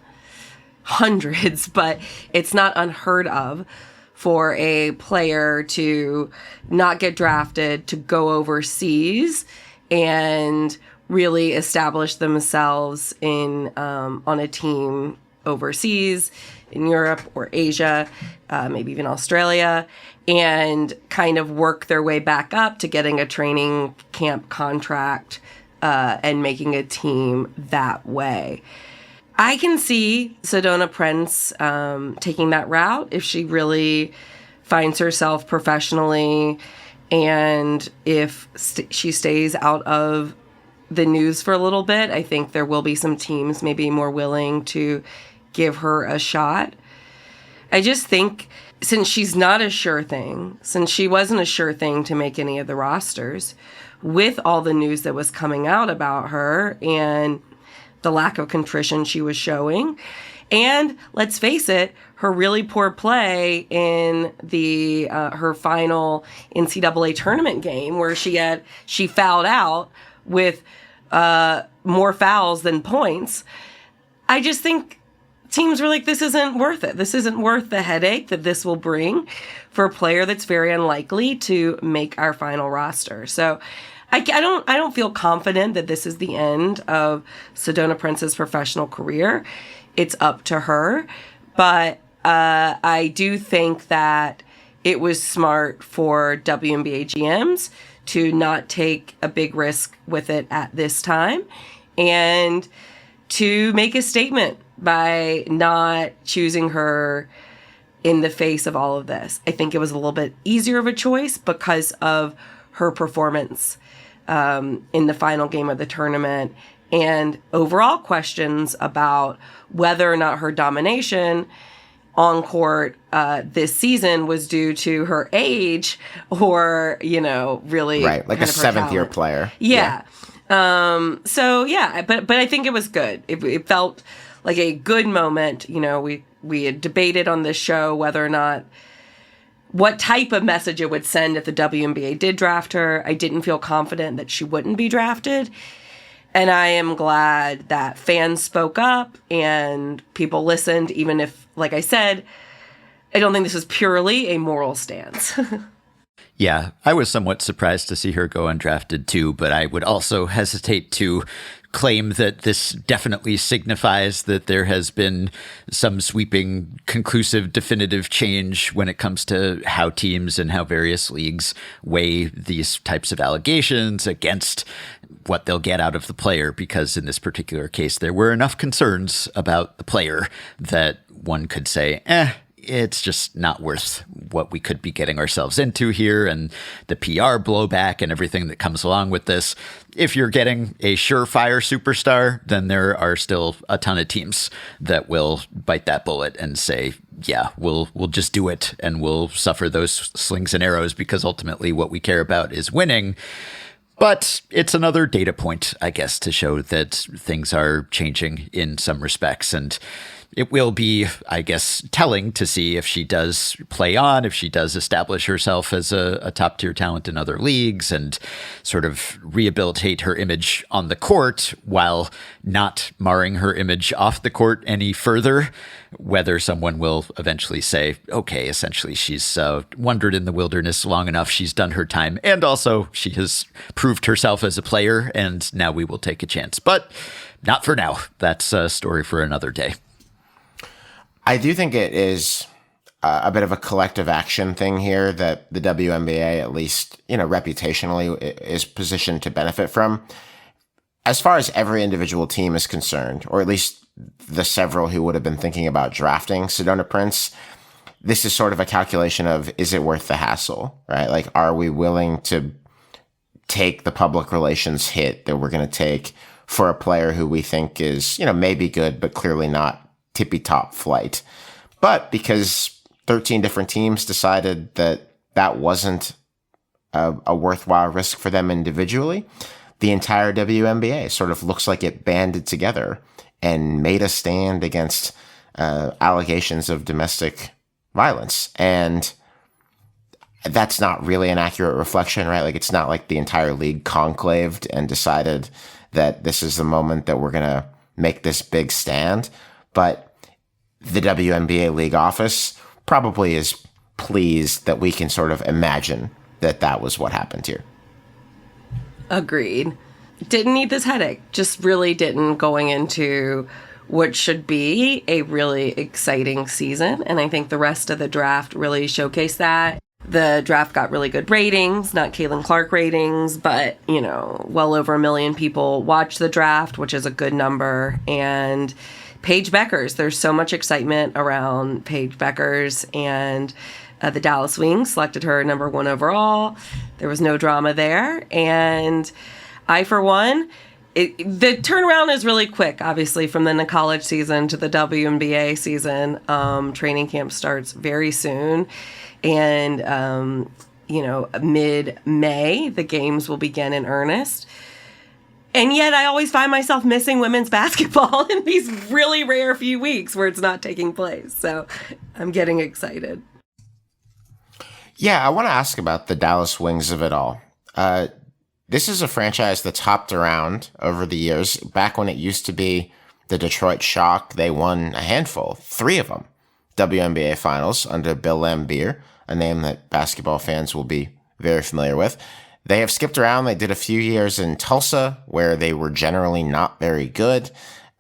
hundreds, but it's not unheard of for a player to not get drafted, to go overseas and really establish themselves in on a team overseas in Europe or Asia, maybe even Australia, and kind of work their way back up to getting a training camp contract and making a team that way. I can see Sedona Prince taking that route if she really finds herself professionally and if she stays out of the news for a little bit. I think there will be some teams maybe more willing to give her a shot. I just think since she's not a sure thing, since she wasn't a sure thing to make any of the rosters, with all the news that was coming out about her and the lack of contrition she was showing, and let's face it, her really poor play in the her final NCAA tournament game where she fouled out with more fouls than points. I just think teams were like, this isn't worth it. This isn't worth the headache that this will bring for a player that's very unlikely to make our final roster. So I don't feel confident that this is the end of Sedona Prince's professional career. It's up to her. But I do think that it was smart for WNBA GMs to not take a big risk with it at this time and to make a statement by not choosing her in the face of all of this. I think it was a little bit easier of a choice because of her performance in the final game of the tournament and overall questions about whether or not her domination on court this season was due to her age or, really right, like a seventh-year player. Yeah. So yeah, but I think it was good. It felt like a good moment. We had debated on this show whether or not what type of message it would send if the WNBA did draft her. I didn't feel confident that she wouldn't be drafted. And I am glad that fans spoke up and people listened, even if, like I said, I don't think this is purely a moral stance. Yeah, I was somewhat surprised to see her go undrafted too, but I would also hesitate to claim that this definitely signifies that there has been some sweeping, conclusive, definitive change when it comes to how teams and how various leagues weigh these types of allegations against what they'll get out of the player, because in this particular case, there were enough concerns about the player that one could say, it's just not worth what we could be getting ourselves into here and the PR blowback and everything that comes along with this. If you're getting a surefire superstar, then there are still a ton of teams that will bite that bullet and say, yeah, we'll just do it and we'll suffer those slings and arrows because ultimately what we care about is winning. But it's another data point, I guess, to show that things are changing in some respects. And it will be, I guess, telling to see if she does play on, if she does establish herself as a top-tier talent in other leagues and sort of rehabilitate her image on the court while not marring her image off the court any further, whether someone will eventually say, okay, essentially she's wandered in the wilderness long enough, she's done her time, and also she has proved herself as a player, and now we will take a chance. But not for now. That's a story for another day. I do think it is a bit of a collective action thing here that the WNBA, at least, reputationally, is positioned to benefit from. As far as every individual team is concerned, or at least the several who would have been thinking about drafting Sedona Prince, this is sort of a calculation of, is it worth the hassle, right? Like, are we willing to take the public relations hit that we're going to take for a player who we think is, maybe good, but clearly not tippy-top flight? But because 13 different teams decided that wasn't a worthwhile risk for them individually, the entire WNBA sort of looks like it banded together and made a stand against allegations of domestic violence. And that's not really an accurate reflection, right? Like, it's not like the entire league conclaved and decided that this is the moment that we're going to make this big stand. But the WNBA league office probably is pleased that we can sort of imagine that was what happened here. Agreed. Didn't need this headache. Just really didn't, going into what should be a really exciting season. And I think the rest of the draft really showcased that. The draft got really good ratings, not Caitlin Clark ratings, but, well over 1 million people watched the draft, which is a good number. And Paige Bueckers, there's so much excitement around Paige Bueckers, and the Dallas Wings selected her number 1 overall. There was no drama there. And I, for one, the turnaround is really quick, obviously, from the college season to the WNBA season. Training camp starts very soon. And, mid-May, the games will begin in earnest. And yet I always find myself missing women's basketball in these really rare few weeks where it's not taking place. So I'm getting excited. Yeah, I want to ask about the Dallas Wings of it all. This is a franchise that's hopped around over the years. Back when it used to be the Detroit Shock, they won a handful, 3 of them, WNBA finals under Bill Laimbeer, a name that basketball fans will be very familiar with. They have skipped around. They did a few years in Tulsa, where they were generally not very good.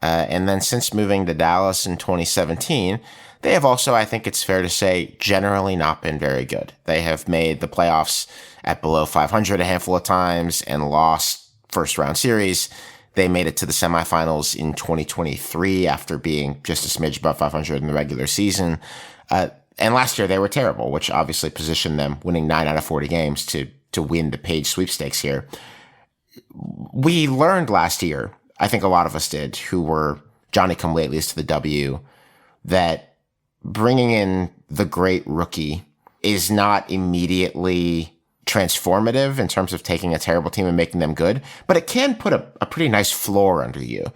And then since moving to Dallas in 2017, they have also, I think it's fair to say, generally not been very good. They have made the playoffs at below 500 a handful of times and lost first-round series. They made it to the semifinals in 2023 after being just a smidge above 500 in the regular season. And last year they were terrible, which obviously positioned them, winning 9 out of 40 games, to win the Paige sweepstakes here. We learned last year, I think a lot of us did, who were Johnny-come-latelys to the W, that bringing in the great rookie is not immediately transformative in terms of taking a terrible team and making them good, but it can put a pretty nice floor under you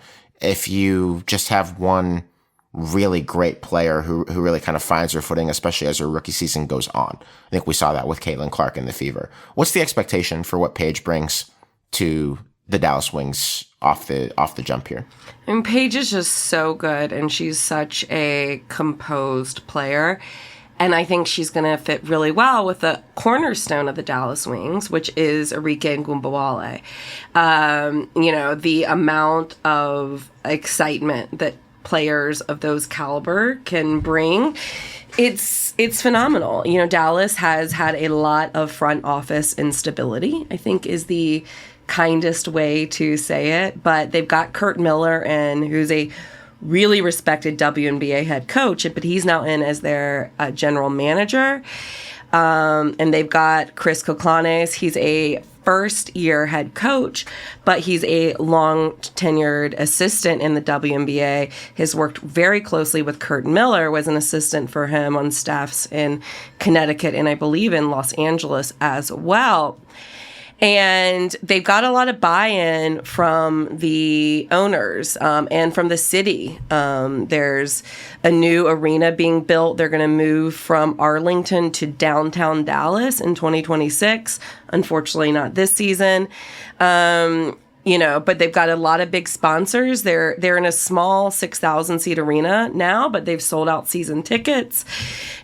if you just have one really great player who really kind of finds her footing, especially as her rookie season goes on. I think we saw that with Caitlin Clark in the Fever. What's the expectation for what Paige brings to the Dallas Wings off the jump here? I mean, Paige is just so good, and she's such a composed player. And I think she's going to fit really well with the cornerstone of the Dallas Wings, which is Arike Ngumbawale. The amount of excitement that players of those caliber can bring, it's phenomenal. Dallas has had a lot of front office instability, I think is the kindest way to say it. But they've got Curt Miller who's a really respected WNBA head coach, but he's now in as their general manager. And they've got Chris Koklanes. He's a first-year head coach, but he's a long-tenured assistant in the WNBA. Has worked very closely with Curt Miller, was an assistant for him on staffs in Connecticut and I believe in Los Angeles as well. And they've got a lot of buy-in from the owners and from the city. There's a new arena being built. They're going to move from Arlington to downtown Dallas in 2026. Unfortunately, not this season. But they've got a lot of big sponsors. They're in a small 6,000 seat arena now, but they've sold out season tickets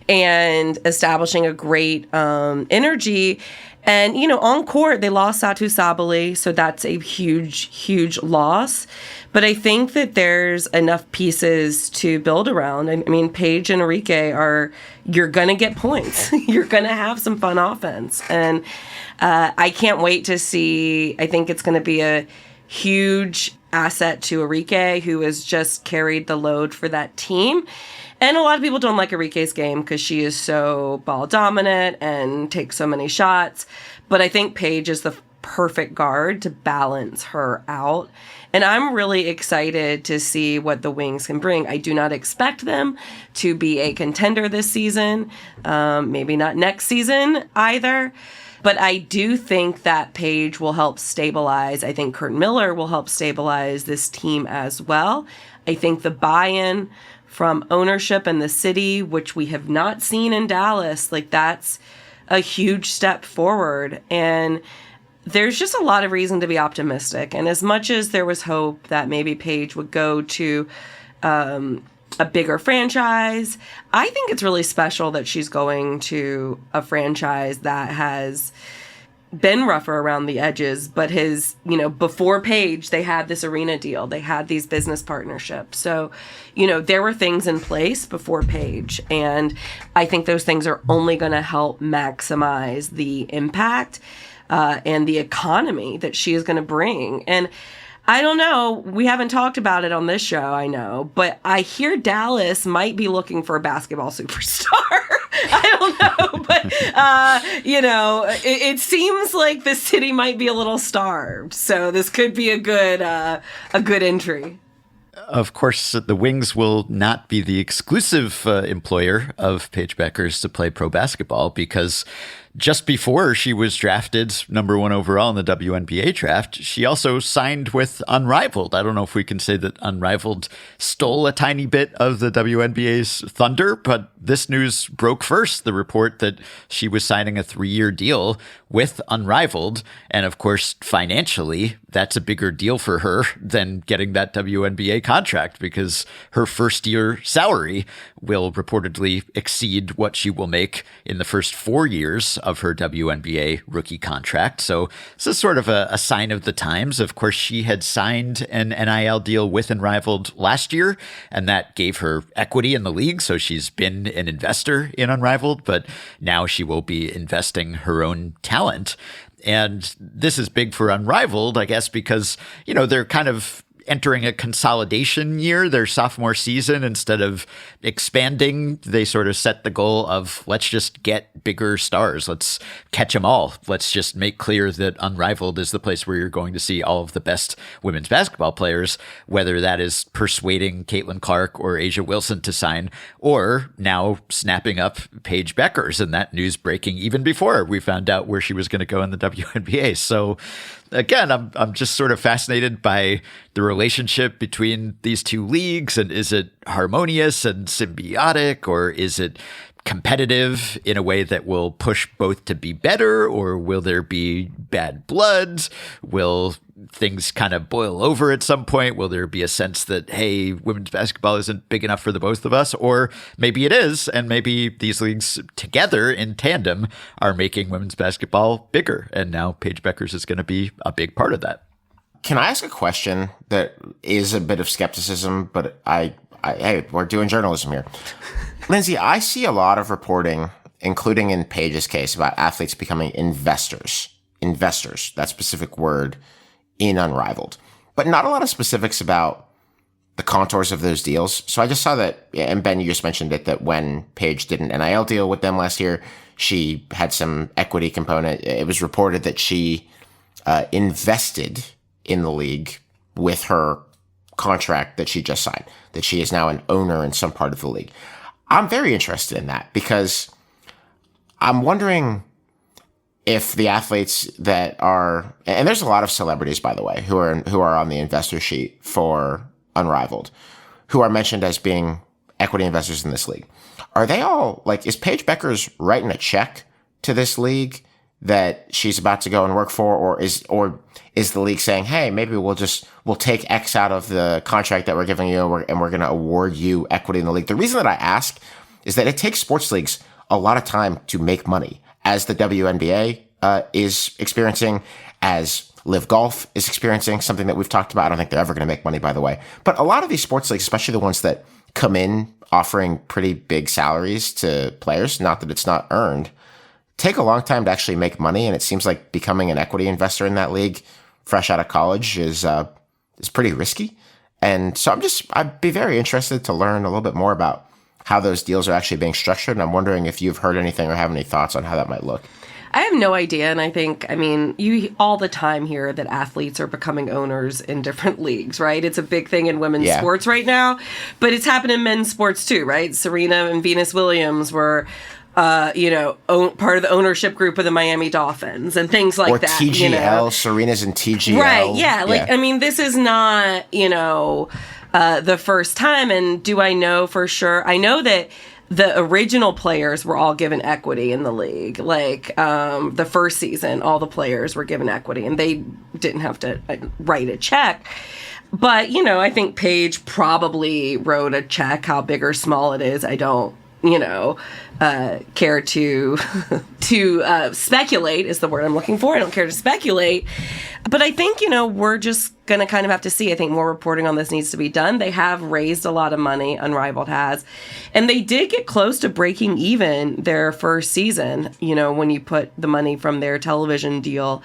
and establishing a great energy. And, on court, they lost Satu Sabali, so that's a huge, huge loss. But I think that there's enough pieces to build around. I mean, Paige and Enrique you're going to get points. You're going to have some fun offense. And I can't wait to see. I think it's going to be a huge asset to Enrique, who has just carried the load for that team. And a lot of people don't like Enrique's game because she is so ball dominant and takes so many shots. But I think Paige is the perfect guard to balance her out. And I'm really excited to see what the Wings can bring. I do not expect them to be a contender this season. Maybe not next season either. But I do think that Paige will help stabilize. I think Kurt Miller will help stabilize this team as well. I think the buy-in from ownership and the city, which we have not seen in Dallas, that's a huge step forward. And there's just a lot of reason to be optimistic. And as much as there was hope that maybe Paige would go to a bigger franchise, I think it's really special that she's going to a franchise that has been rougher around the edges, but before Paige, they had this arena deal. They had these business partnerships. So, there were things in place before Paige. And I think those things are only going to help maximize the impact and the economy that she is going to bring. And I don't know. We haven't talked about it on this show, I know. But I hear Dallas might be looking for a basketball superstar. I don't know. But, it seems like the city might be a little starved. So this could be a good entry. Of course, the Wings will not be the exclusive employer of Paige Bueckers to play pro basketball, because just before she was drafted number 1 overall in the WNBA draft, she also signed with Unrivaled. I don't know if we can say that Unrivaled stole a tiny bit of the WNBA's thunder, but this news broke first, the report that she was signing a 3-year deal with Unrivaled. And of course, financially, that's a bigger deal for her than getting that WNBA contract, because her first year salary will reportedly exceed what she will make in the first 4 years of her WNBA rookie contract. So this is sort of a sign of the times. Of course, she had signed an NIL deal with Unrivaled last year, and that gave her equity in the league. So she's been an investor in Unrivaled, but now she will be investing her own talent. And this is big for Unrivaled, I guess, because, they're kind of entering a consolidation year, their sophomore season. Instead of expanding, they sort of set the goal of, let's just get bigger stars. Let's catch them all. Let's just make clear that Unrivaled is the place where you're going to see all of the best women's basketball players, whether that is persuading Caitlin Clark or Asia Wilson to sign, or now snapping up Paige Bueckers, and that news breaking even before we found out where she was going to go in the WNBA. So again, I'm just sort of fascinated by the relationship between these two leagues. And is it harmonious and symbiotic, or is it competitive in a way that will push both to be better, or will there be bad blood? Will things kind of boil over at some point? Will there be a sense that, hey, women's basketball isn't big enough for the both of us? Or maybe it is, and maybe these leagues together in tandem are making women's basketball bigger, and now Paige Bueckers is going to be a big part of that. Can I ask a question that is a bit of skepticism, but hey, we're doing journalism here. Lindsay, I see a lot of reporting, including in Paige's case, about athletes becoming investors, that specific word, in Unrivaled, but not a lot of specifics about the contours of those deals. So I just saw that, and Ben, you just mentioned it, that when Paige did an NIL deal with them last year, she had some equity component. It was reported that she invested in the league with her contract that she just signed, that she is now an owner in some part of the league. I'm very interested in that, because I'm wondering, if the athletes that are, and there's a lot of celebrities, by the way, who are on the investor sheet for Unrivaled, who are mentioned as being equity investors in this league. Are they all, like, is Paige Bueckers writing a check to this league that she's about to go and work for, or is the league saying, hey, maybe we'll take X out of the contract that we're giving you, and we're going to award you equity in the league? The reason that I ask is that it takes sports leagues a lot of time to make money, as the WNBA is experiencing, as Live Golf is experiencing, something that we've talked about. I don't think they're ever going to make money, by the way. But a lot of these sports leagues, especially the ones that come in offering pretty big salaries to players, not that it's not earned, take a long time to actually make money. And it seems like becoming an equity investor in that league fresh out of college is pretty risky. And so I'd be very interested to learn a little bit more about how those deals are actually being structured. And I'm wondering if you've heard anything or have any thoughts on how that might look. I have no idea, and I think, you all the time hear that athletes are becoming owners in different leagues, right? It's a big thing in women's sports right now, but it's happened in men's sports too, right? Serena and Venus Williams were, part of the ownership group of the Miami Dolphins and things like that. Or TGL, Serena's in TGL. Right, yeah. This is not, the first time, and do I know for sure? I know that the original players were all given equity in the league. The first season, all the players were given equity, and they didn't have to write a check. But, I think Paige probably wrote a check. How big or small it is, I don't, care to speculate is the word I'm looking for. I don't care to speculate. But I think, we're just going to kind of have to see. I think more reporting on this needs to be done. They have raised a lot of money, Unrivaled has. And they did get close to breaking even their first season, when you put the money from their television deal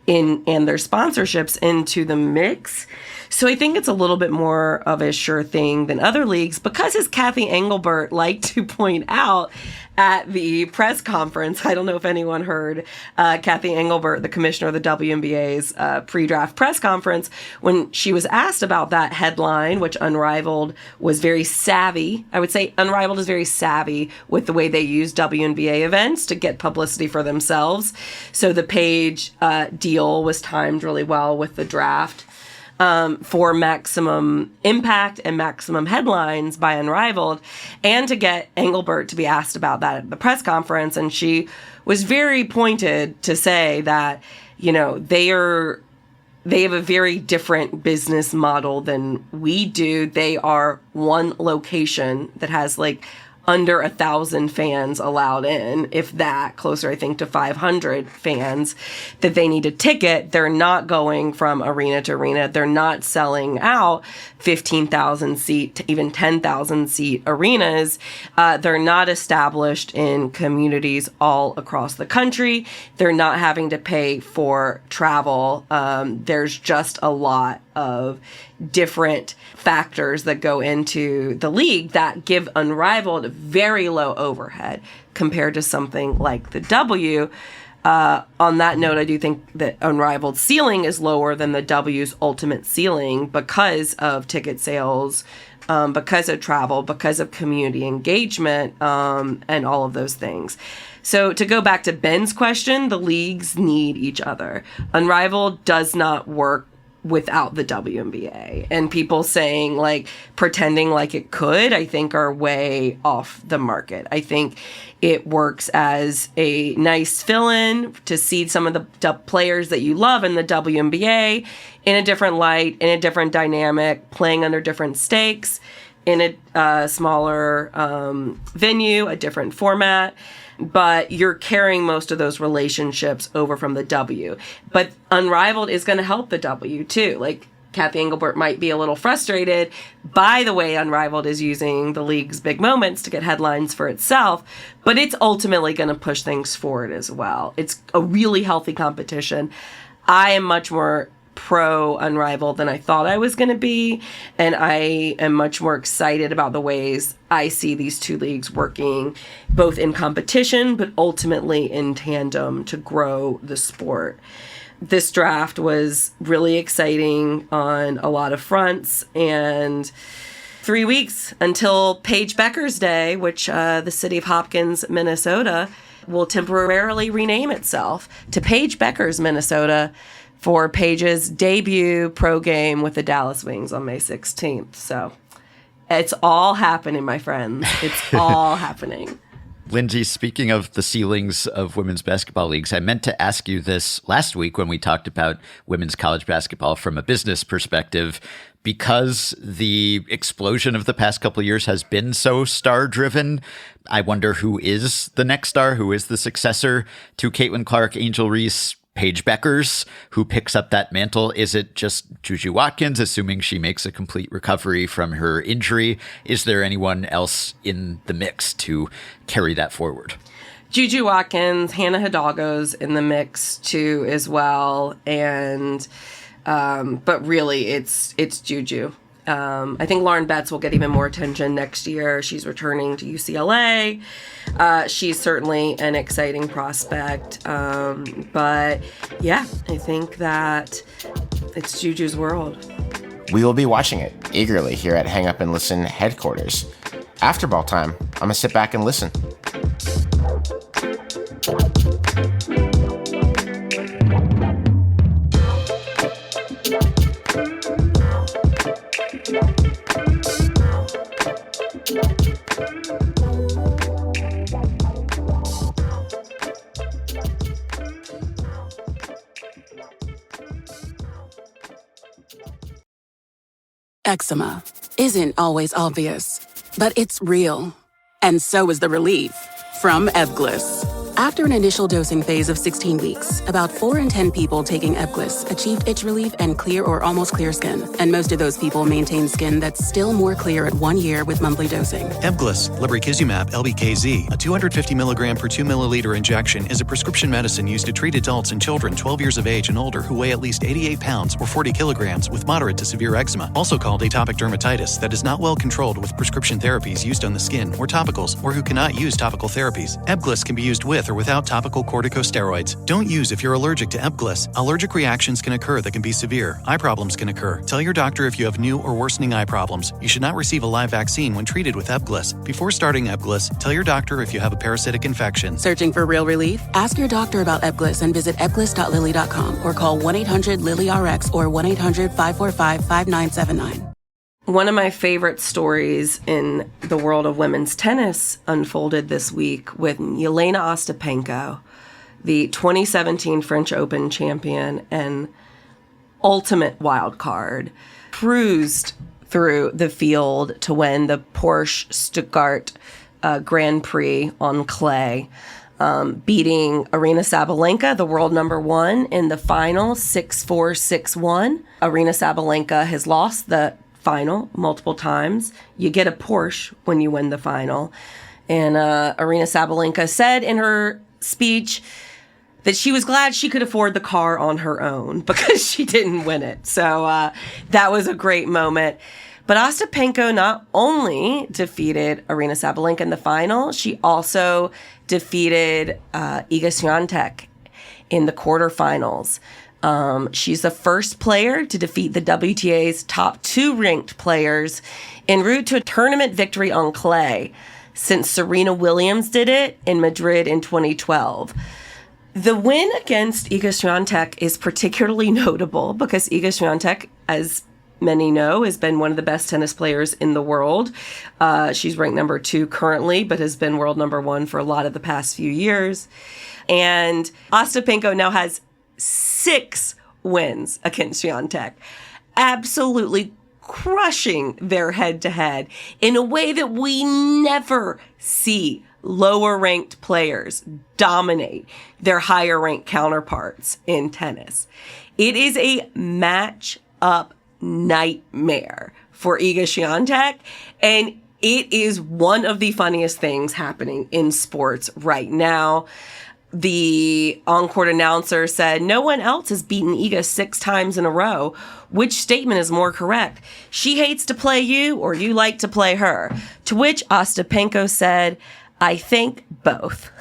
in and their sponsorships into the mix. So I think it's a little bit more of a sure thing than other leagues, because, as Kathy Engelbert liked to point out at the press conference, I don't know if anyone heard Kathy Engelbert, the commissioner of the WNBA's pre-draft press conference, when she was asked about that headline, which Unrivaled was very savvy. I would say Unrivaled is very savvy with the way they use WNBA events to get publicity for themselves. So the Paige deal was timed really well with the draft. For maximum impact and maximum headlines by Unrivaled, and to get Engelbert to be asked about that at the press conference. And she was very pointed to say that, they have a very different business model than we do. They are one location that has under 1,000 fans allowed in, if that, closer, I think, to 500 fans, that they need a ticket. They're not going from arena to arena. They're not selling out 15,000 seat to even 10,000 seat arenas. They're not established in communities all across the country. They're not having to pay for travel. There's just a lot of different factors that go into the league that give Unrivaled very low overhead compared to something like the W. On that note, I do think that Unrivaled ceiling is lower than the W's ultimate ceiling because of ticket sales, because of travel, because of community engagement, and all of those things. So to go back to Ben's question, the leagues need each other. Unrivaled does not work without the WNBA, and people saying pretending like it could, I think, are way off the market. I think it works as a nice fill-in to seed some of the players that you love in the WNBA in a different light, in a different dynamic, playing under different stakes, in a smaller venue, a different format. But you're carrying most of those relationships over from the W. But Unrivaled is going to help the W, too. Kathy Engelbert might be a little frustrated by the way Unrivaled is using the league's big moments to get headlines for itself, but it's ultimately going to push things forward as well. It's a really healthy competition. I am much more pro Unrivaled than I thought I was going to be, and I am much more excited about the ways I see these two leagues working, both in competition but ultimately in tandem to grow the sport. This draft was really exciting on a lot of fronts, and 3 weeks until Paige Bueckers' Day, which the city of Hopkins, Minnesota, will temporarily rename itself to Paige Bueckers, Minnesota, for Paige's debut pro game with the Dallas Wings on May 16th. So it's all happening, my friends. It's all happening. Lindsay, speaking of the ceilings of women's basketball leagues, I meant to ask you this last week when we talked about women's college basketball from a business perspective. Because the explosion of the past couple of years has been so star-driven, I wonder who is the next star, who is the successor to Caitlin Clark, Angel Reese, Paige Bueckers, who picks up that mantle. Is it just Juju Watkins, assuming she makes a complete recovery from her injury? Is there anyone else in the mix to carry that forward? Juju Watkins, Hannah Hidalgo's in the mix too as well, and but really it's Juju. I think Lauren Betts will get even more attention next year. She's returning to UCLA. She's certainly an exciting prospect. But yeah, I think that it's Juju's world. We will be watching it eagerly here at Hang Up and Listen headquarters. After ball time, I'm going to sit back and listen. Eczema isn't always obvious, but it's real. And so is the relief from Ebglyss. After an initial dosing phase of 16 weeks, about 4 in 10 people taking Ebglyss achieved itch relief and clear or almost clear skin. And most of those people maintain skin that's still more clear at 1 year with monthly dosing. Ebglyss, lebrikizumab LBKZ, a 250 milligram per 2 milliliter injection, is a prescription medicine used to treat adults and children 12 years of age and older who weigh at least 88 pounds or 40 kilograms with moderate to severe eczema, also called atopic dermatitis, that is not well controlled with prescription therapies used on the skin or topicals, or who cannot use topical therapies. Ebglyss can be used with or without topical corticosteroids. Don't use if you're allergic to Ebglyss. Allergic reactions can occur that can be severe. Eye problems can occur. Tell your doctor if you have new or worsening eye problems. You should not receive a live vaccine when treated with Ebglyss. Before starting Ebglyss, tell your doctor if you have a parasitic infection. Searching for real relief? Ask your doctor about Ebglyss and visit ebglyss.lilly.com or call 1-800-LILY-RX or 1-800-545-5979. One of my favorite stories in the world of women's tennis unfolded this week with Yelena Ostapenko, the 2017 French Open champion and ultimate wild card, cruised through the field to win the Porsche Stuttgart Grand Prix on clay, beating Aryna Sabalenka, the world number 1, in the final 6-4, 6-1. Aryna Sabalenka has lost the final multiple times. You get a Porsche when you win the final. And Aryna Sabalenka said in her speech that she was glad she could afford the car on her own because she didn't win it. So that was a great moment. But Ostapenko not only defeated Aryna Sabalenka in the final, she also defeated Iga Swiatek in the quarterfinals. She's the first player to defeat the WTA's top 2 ranked players en route to a tournament victory on clay since Serena Williams did it in Madrid in 2012. The win against Iga Swiatek is particularly notable because Iga Swiatek, as many know, has been one of the best tennis players in the world. She's ranked number 2 currently, but has been world number 1 for a lot of the past few years. And Ostapenko now has 6 wins against Swiatek, absolutely crushing their head-to-head in a way that we never see lower-ranked players dominate their higher-ranked counterparts in tennis. It is a match-up nightmare for Iga Swiatek, and it is one of the funniest things happening in sports right now. The on-court announcer said, "No one else has beaten Iga 6 times in a row. Which statement is more correct? She hates to play you or you like to play her?" To which Ostapenko said, "I think both."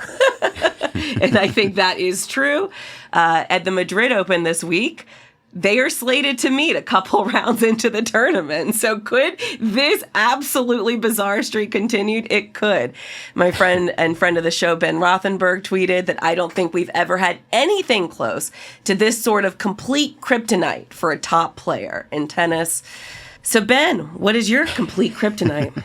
And I think that is true. At the Madrid Open this week, they are slated to meet a couple rounds into the tournament. So could this absolutely bizarre streak continue? It could. My friend and friend of the show, Ben Rothenberg, tweeted that I don't think we've ever had anything close to this sort of complete kryptonite for a top player in tennis. So Ben, what is your complete kryptonite?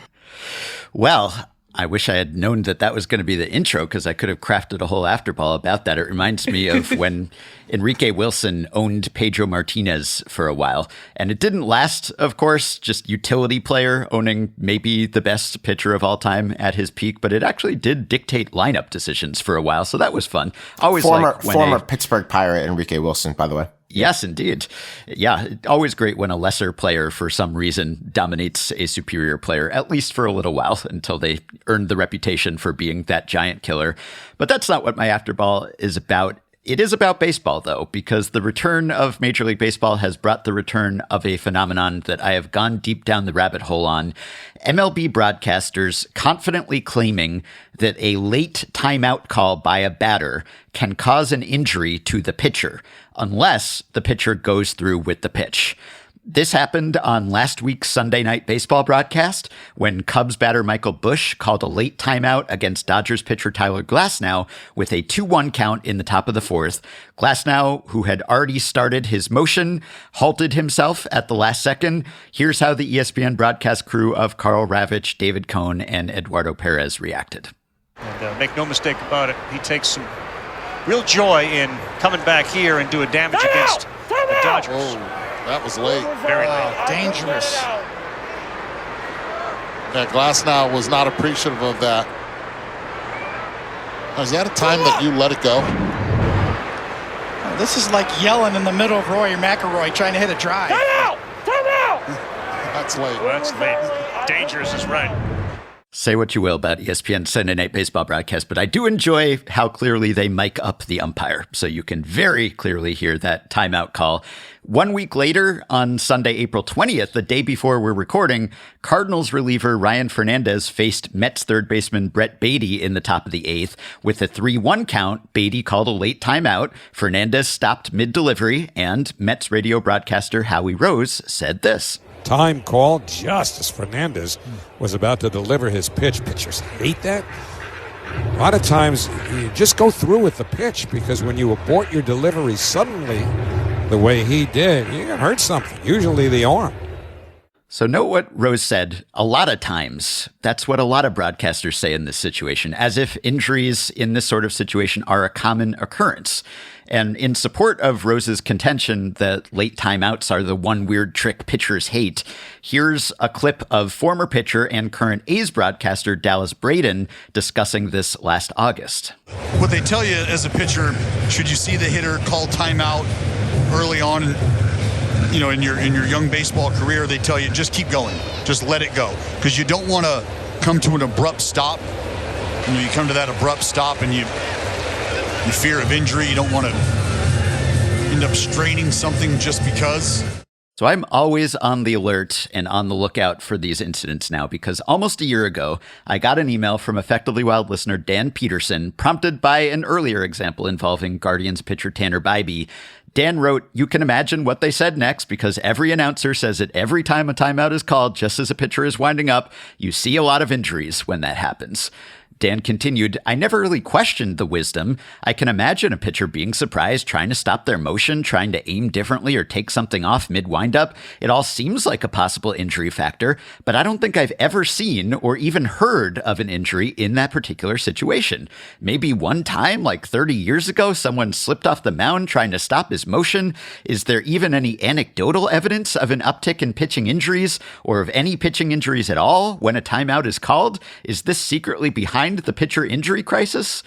Well, I wish I had known that was going to be the intro, because I could have crafted a whole Afterball about that. It reminds me of when Enrique Wilson owned Pedro Martinez for a while. And it didn't last, of course, just utility player owning maybe the best pitcher of all time at his peak. But it actually did dictate lineup decisions for a while. So that was fun. Always former Pittsburgh Pirate Enrique Wilson, by the way. Yes, indeed. Yeah, always great when a lesser player, for some reason, dominates a superior player, at least for a little while, until they earn the reputation for being that giant killer. But that's not what my Afterball is about. It is about baseball, though, because the return of Major League Baseball has brought the return of a phenomenon that I have gone deep down the rabbit hole on. MLB broadcasters confidently claiming that a late timeout call by a batter can cause an injury to the pitcher, unless the pitcher goes through with the pitch. This happened on last week's Sunday Night Baseball broadcast when Cubs batter Michael Busch called a late timeout against Dodgers pitcher Tyler Glasnow with a 2-1 count in the top of the fourth. Glasnow, who had already started his motion, halted himself at the last second. Here's how the ESPN broadcast crew of Carl Ravitch, David Cohn, and Eduardo Perez reacted. And make no mistake about it, he takes some real joy in coming back here and doing damage against the Dodgers. Whoa. That was late. Very late. Dangerous. Yeah, Glasnow was not appreciative of that. Is that a time that you let it go? This is like yelling in the middle of Rory McIlroy trying to hit a drive. Time out! That's late. Well, that's late. Dangerous is right. Say what you will about ESPN Sunday Night Baseball broadcast, but I do enjoy how clearly they mic up the umpire, so you can very clearly hear that timeout call. 1 week later, on Sunday, April 20th, the day before we're recording, Cardinals reliever Ryan Fernandez faced Mets third baseman Brett Beatty in the top of the eighth. With a 3-1 count, Beatty called a late timeout. Fernandez stopped mid-delivery, and Mets radio broadcaster Howie Rose said this. Time call just as Fernandez was about to deliver his pitch. Pitchers hate that. A lot of times you just go through with the pitch, because when you abort your delivery suddenly, the way he did, you can hurt something, usually the arm. So note what Rose said. A lot of times, that's what a lot of broadcasters say in this situation, as if injuries in this sort of situation are a common occurrence. And in support of Rose's contention that late timeouts are the one weird trick pitchers hate, here's a clip of former pitcher and current A's broadcaster Dallas Braden discussing this last August. What they tell you as a pitcher, should you see the hitter call timeout early on, in your young baseball career, they tell you just keep going, just let it go, because you don't want to come to an abrupt stop. You come to that abrupt stop and you fear of injury. You don't want to end up straining something just because. So I'm always on the alert and on the lookout for these incidents now, because almost a year ago, I got an email from Effectively Wild listener Dan Peterson, prompted by an earlier example involving Guardians pitcher Tanner Bybee. Dan wrote, "You can imagine what they said next, because every announcer says it every time a timeout is called, just as a pitcher is winding up. You see a lot of injuries when that happens." Dan continued, "I never really questioned the wisdom. I can imagine a pitcher being surprised, trying to stop their motion, trying to aim differently or take something off mid-windup. It all seems like a possible injury factor, but I don't think I've ever seen or even heard of an injury in that particular situation. Maybe one time, like 30 years ago, someone slipped off the mound trying to stop his motion. Is there even any anecdotal evidence of an uptick in pitching injuries, or of any pitching injuries at all when a timeout is called? Is this secretly behind the pitcher injury crisis?"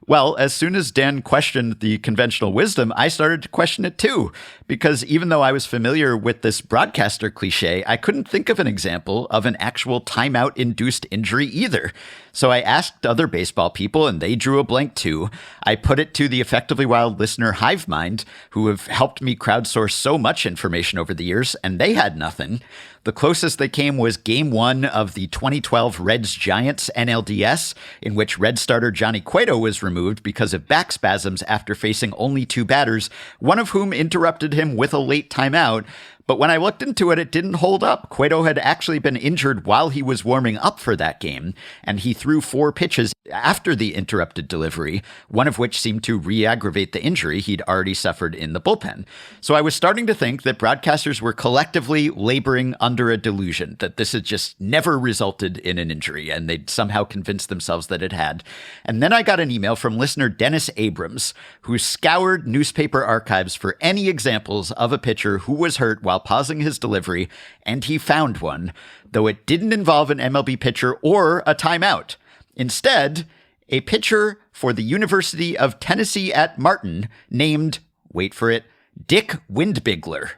Well, as soon as Dan questioned the conventional wisdom, I started to question it too, because even though I was familiar with this broadcaster cliche, I couldn't think of an example of an actual timeout-induced injury either. So I asked other baseball people, and they drew a blank too. I put it to the Effectively Wild listener Hivemind, who have helped me crowdsource so much information over the years, and they had nothing. The closest they came was Game 1 of the 2012 Reds-Giants NLDS, in which Red starter Johnny Cueto was removed because of back spasms after facing only 2 batters, one of whom interrupted him with a late timeout. But when I looked into it, it didn't hold up. Cueto had actually been injured while he was warming up for that game, and he threw 4 pitches after the interrupted delivery, one of which seemed to re-aggravate the injury he'd already suffered in the bullpen. So I was starting to think that broadcasters were collectively laboring under a delusion, that this had just never resulted in an injury, and they'd somehow convinced themselves that it had. And then I got an email from listener Dennis Abrams, who scoured newspaper archives for any examples of a pitcher who was hurt while pausing his delivery, and he found one, though it didn't involve an MLB pitcher or a timeout. Instead, a pitcher for the University of Tennessee at Martin named, wait for it, Dick Windbigler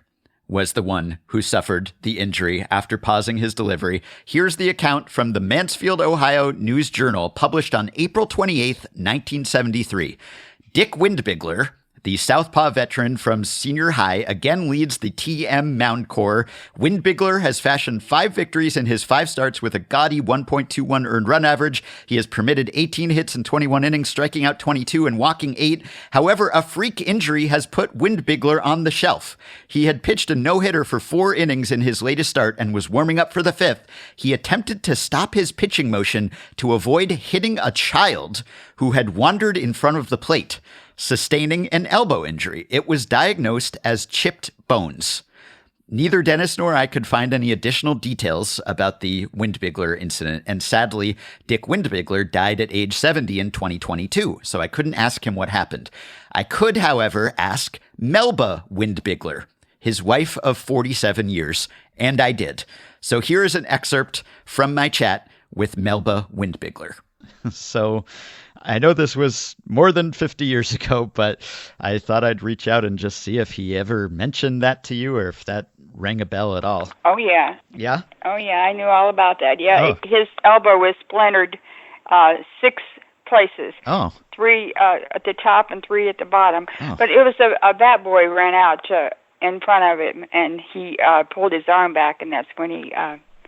was the one who suffered the injury after pausing his delivery. Here's the account from the Mansfield, Ohio News Journal, published on April 28th, 1973. Dick Windbigler, the Southpaw veteran from senior high, again leads the TM Mound Corps. Windbigler has fashioned 5 victories in his 5 starts with a gaudy 1.21 earned run average. He has permitted 18 hits in 21 innings, striking out 22 and walking 8. However, a freak injury has put Windbigler on the shelf. He had pitched a no-hitter for 4 innings in his latest start and was warming up for the 5th. He attempted to stop his pitching motion to avoid hitting a child who had wandered in front of the plate, sustaining an elbow injury. It was diagnosed as chipped bones. Neither Dennis nor I could find any additional details about the Windbigler incident, and sadly, Dick Windbigler died at age 70 in 2022, so I couldn't ask him what happened. I could, however, ask Melba Windbigler, his wife of 47 years, and I did. So here is an excerpt from my chat with Melba Windbigler. So I know this was more than 50 years ago, but I thought I'd reach out and just see if he ever mentioned that to you or if that rang a bell at all. Oh, yeah. Yeah? Oh, yeah. I knew all about that. Yeah, Oh. His elbow was splintered 6 places. Oh. 3 at the top and 3 at the bottom. Oh. But it was a bat boy ran out in front of him, and he pulled his arm back, and that's when he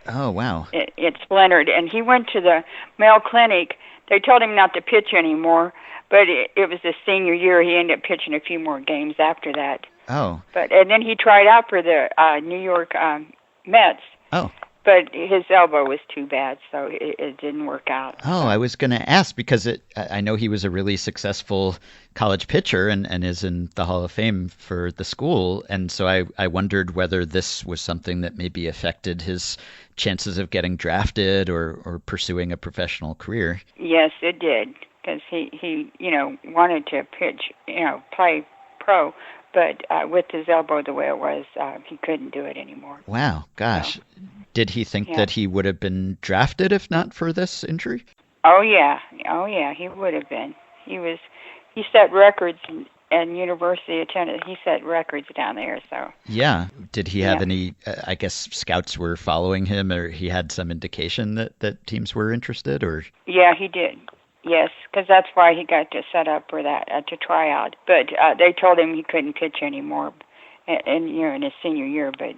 Oh, wow. it splintered. And he went to the Mayo Clinic. They told him not to pitch anymore, but it was his senior year. He ended up pitching a few more games after that. Oh. And then he tried out for the New York Mets. Oh. But his elbow was too bad, so it didn't work out. Oh, I was going to ask because I know he was a really successful college pitcher and is in the Hall of Fame for the school. And so I wondered whether this was something that maybe affected his chances of getting drafted or pursuing a professional career. Yes, it did, because he wanted to pitch, play pro, but with his elbow the way it was, he couldn't do it anymore. Wow, gosh. So, did he think that he would have been drafted if not for this injury? Oh yeah, he would have been. He set records in University of Tennessee. He set records down there. So yeah, did he have any? I guess scouts were following him, or he had some indication that teams were interested, or yeah, he did. Yes, because that's why he got to set up for that to try out. But they told him he couldn't pitch anymore, in his senior year. But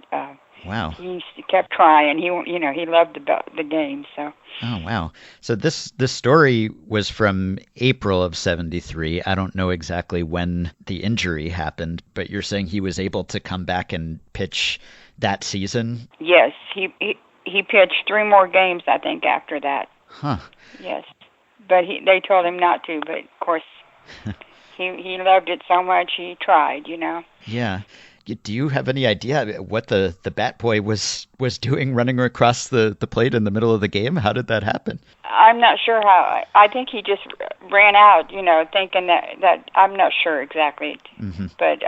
wow, he kept trying. He loved the game. So oh wow. So this story was from April of '73. I don't know exactly when the injury happened, but you're saying he was able to come back and pitch that season? Yes, he pitched 3 more games, I think, after that. Huh. Yes. But they told him not to, but of course he loved it so much he tried, Yeah. Do you have any idea what the bat boy was doing running across the plate in the middle of the game? How did that happen? I'm not sure how. I think he just ran out, thinking that I'm not sure exactly. Mm-hmm. But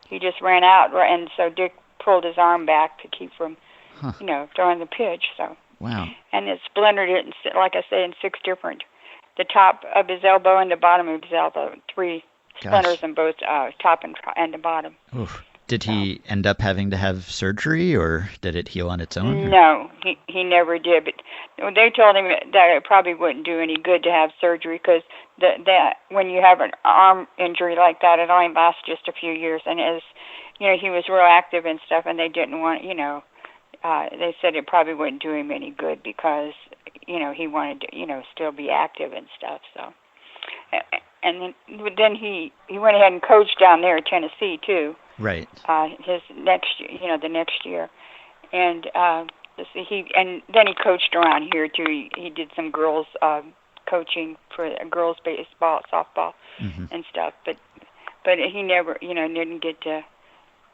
he just ran out, and so Dick pulled his arm back to keep from, throwing the pitch, so. Wow. And it splintered it, like I say, in 6 different, the top of his elbow and the bottom of his elbow, 3 splinters in both top and the bottom. Oof. Did he end up having to have surgery, or did it heal on its own? No, he never did. But they told him that it probably wouldn't do any good to have surgery because that when you have an arm injury like that, it only lasts just a few years. And as you know, he was real active and stuff, and they didn't want, they said it probably wouldn't do him any good because he wanted to, still be active and stuff. So, and then he went ahead and coached down there at Tennessee too. Right. His next, the next year, and then he coached around here too. He did some girls coaching for girls baseball, softball, and stuff. But he never, didn't get to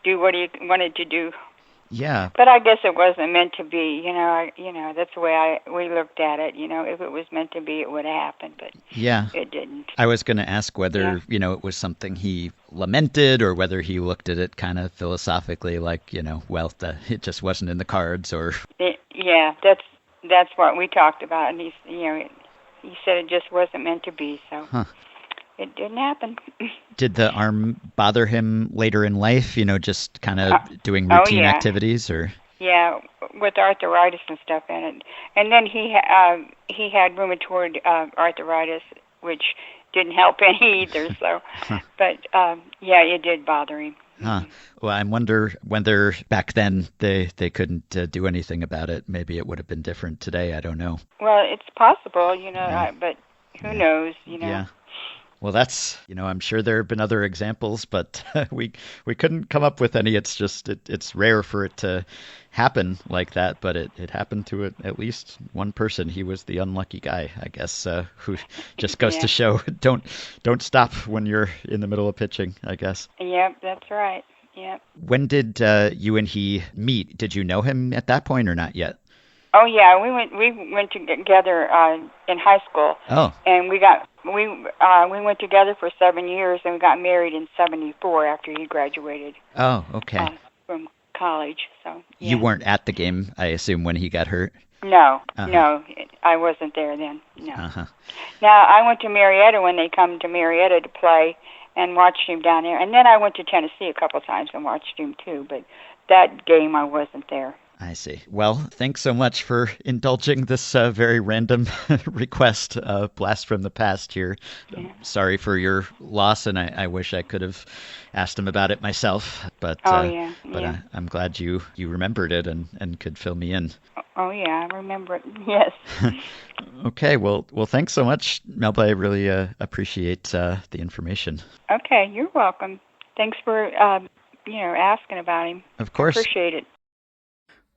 do what he wanted to do. Yeah. But I guess it wasn't meant to be. That's the way we looked at it. If it was meant to be, it would have happened. But yeah, it didn't. I was going to ask whether it was something he lamented, or whether he looked at it kind of philosophically, like it just wasn't in the cards, or. Yeah, that's what we talked about, and he said it just wasn't meant to be. So. Huh. It didn't happen. Did the arm bother him later in life, just kind of doing routine activities, or? Yeah, with arthritis and stuff in it. And then he had rheumatoid arthritis, which didn't help any either. So, but it did bother him. Huh. Well, I wonder whether back then they couldn't do anything about it. Maybe it would have been different today. I don't know. Well, it's possible, but who knows, Yeah. Well, that's, I'm sure there have been other examples, but we couldn't come up with any. It's just, it's rare for it to happen like that, but it happened to at least one person. He was the unlucky guy, I guess, who just goes to show, don't stop when you're in the middle of pitching, I guess. Yep, that's right. Yep. When did you and he meet? Did you know him at that point or not yet? Oh yeah, we went together in high school. Oh. And we went together for 7 years, and we got married in '74 after he graduated. Oh, okay. From college, so. Yeah. You weren't at the game, I assume, when he got hurt. No, no, I wasn't there then. No. Uh-huh. Now I went to Marietta when they come to Marietta to play, and watched him down there. And then I went to Tennessee a couple of times and watched him too, but that game I wasn't there. I see. Well, thanks so much for indulging this very random request, blast from the past here. Yeah. Sorry for your loss, and I wish I could have asked him about it myself. But I'm glad you remembered it and could fill me in. Oh yeah, I remember it. Yes. Okay. Well, thanks so much, Melba. I really appreciate the information. Okay, you're welcome. Thanks for asking about him. Of course. Appreciate it.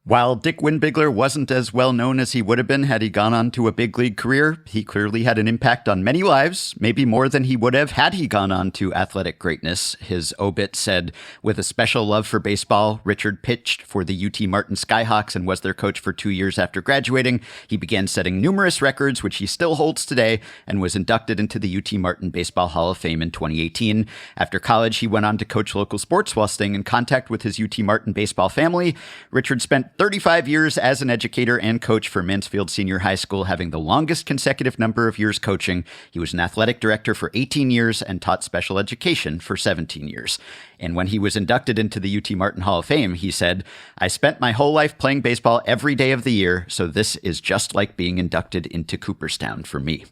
While Dick Windbigler wasn't as well known as he would have been had he gone on to a big league career, he clearly had an impact on many lives, maybe more than he would have had he gone on to athletic greatness. His obit said, with a special love for baseball, Richard pitched for the UT Martin Skyhawks and was their coach for 2 years after graduating. He began setting numerous records, which he still holds today, and was inducted into the UT Martin Baseball Hall of Fame in 2018. After college, he went on to coach local sports while staying in contact with his UT Martin baseball family. Richard spent 35 years as an educator and coach for Mansfield Senior High School, having the longest consecutive number of years coaching. He was an athletic director for 18 years and taught special education for 17 years. And when he was inducted into the UT Martin Hall of Fame, he said, "I spent my whole life playing baseball every day of the year, so this is just like being inducted into Cooperstown for me."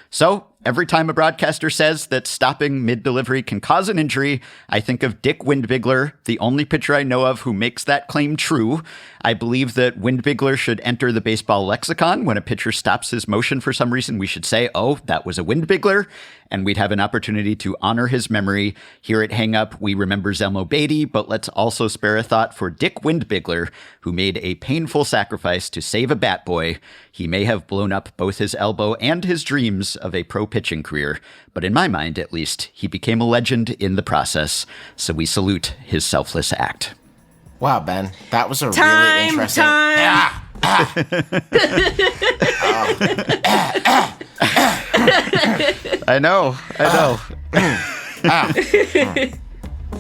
So, every time a broadcaster says that stopping mid-delivery can cause an injury, I think of Dick Windbigler, the only pitcher I know of who makes that claim true. I believe that Windbigler should enter the baseball lexicon. When a pitcher stops his motion for some reason, we should say, "Oh, that was a Windbigler," and we'd have an opportunity to honor his memory. Here at Hang Up, we remember Zelmo Beatty, but let's also spare a thought for Dick Windbigler, who made a painful sacrifice to save a bat boy. He may have blown up both his elbow and his dreams of a pro pitching career, but in my mind, at least, he became a legend in the process, so we salute his selfless act. Wow, Ben, that was a really interesting... I know. All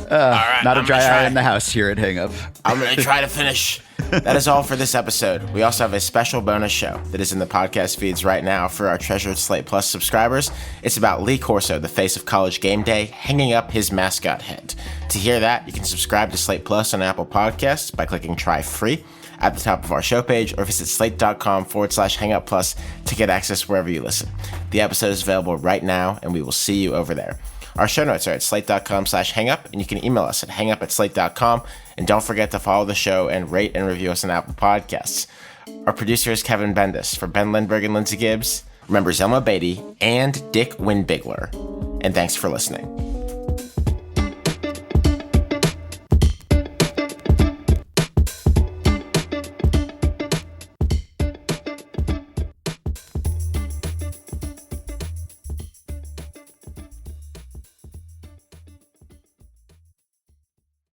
right, not a dry eye in the house here at Hang Up. I'm going to try to finish That is all for this episode. We also have a special bonus show that is in the podcast feeds right now for our treasured Slate Plus subscribers. It's about Lee Corso, the face of College GameDay, hanging up his mascot head. To hear that, you can subscribe to Slate Plus on Apple Podcasts by clicking Try Free at the top of our show page, or visit slate.com/hangupplus to get access wherever you listen. The episode is available right now, and we will see you over there. Our show notes are at slate.com/hangup, and you can email us at hangup@slate.com. And don't forget to follow the show and rate and review us on Apple Podcasts. Our producer is Kevin Bendis. For Ben Lindbergh and Lindsay Gibbs, remember Zelma Beatty and Dick Windbigler. And thanks for listening.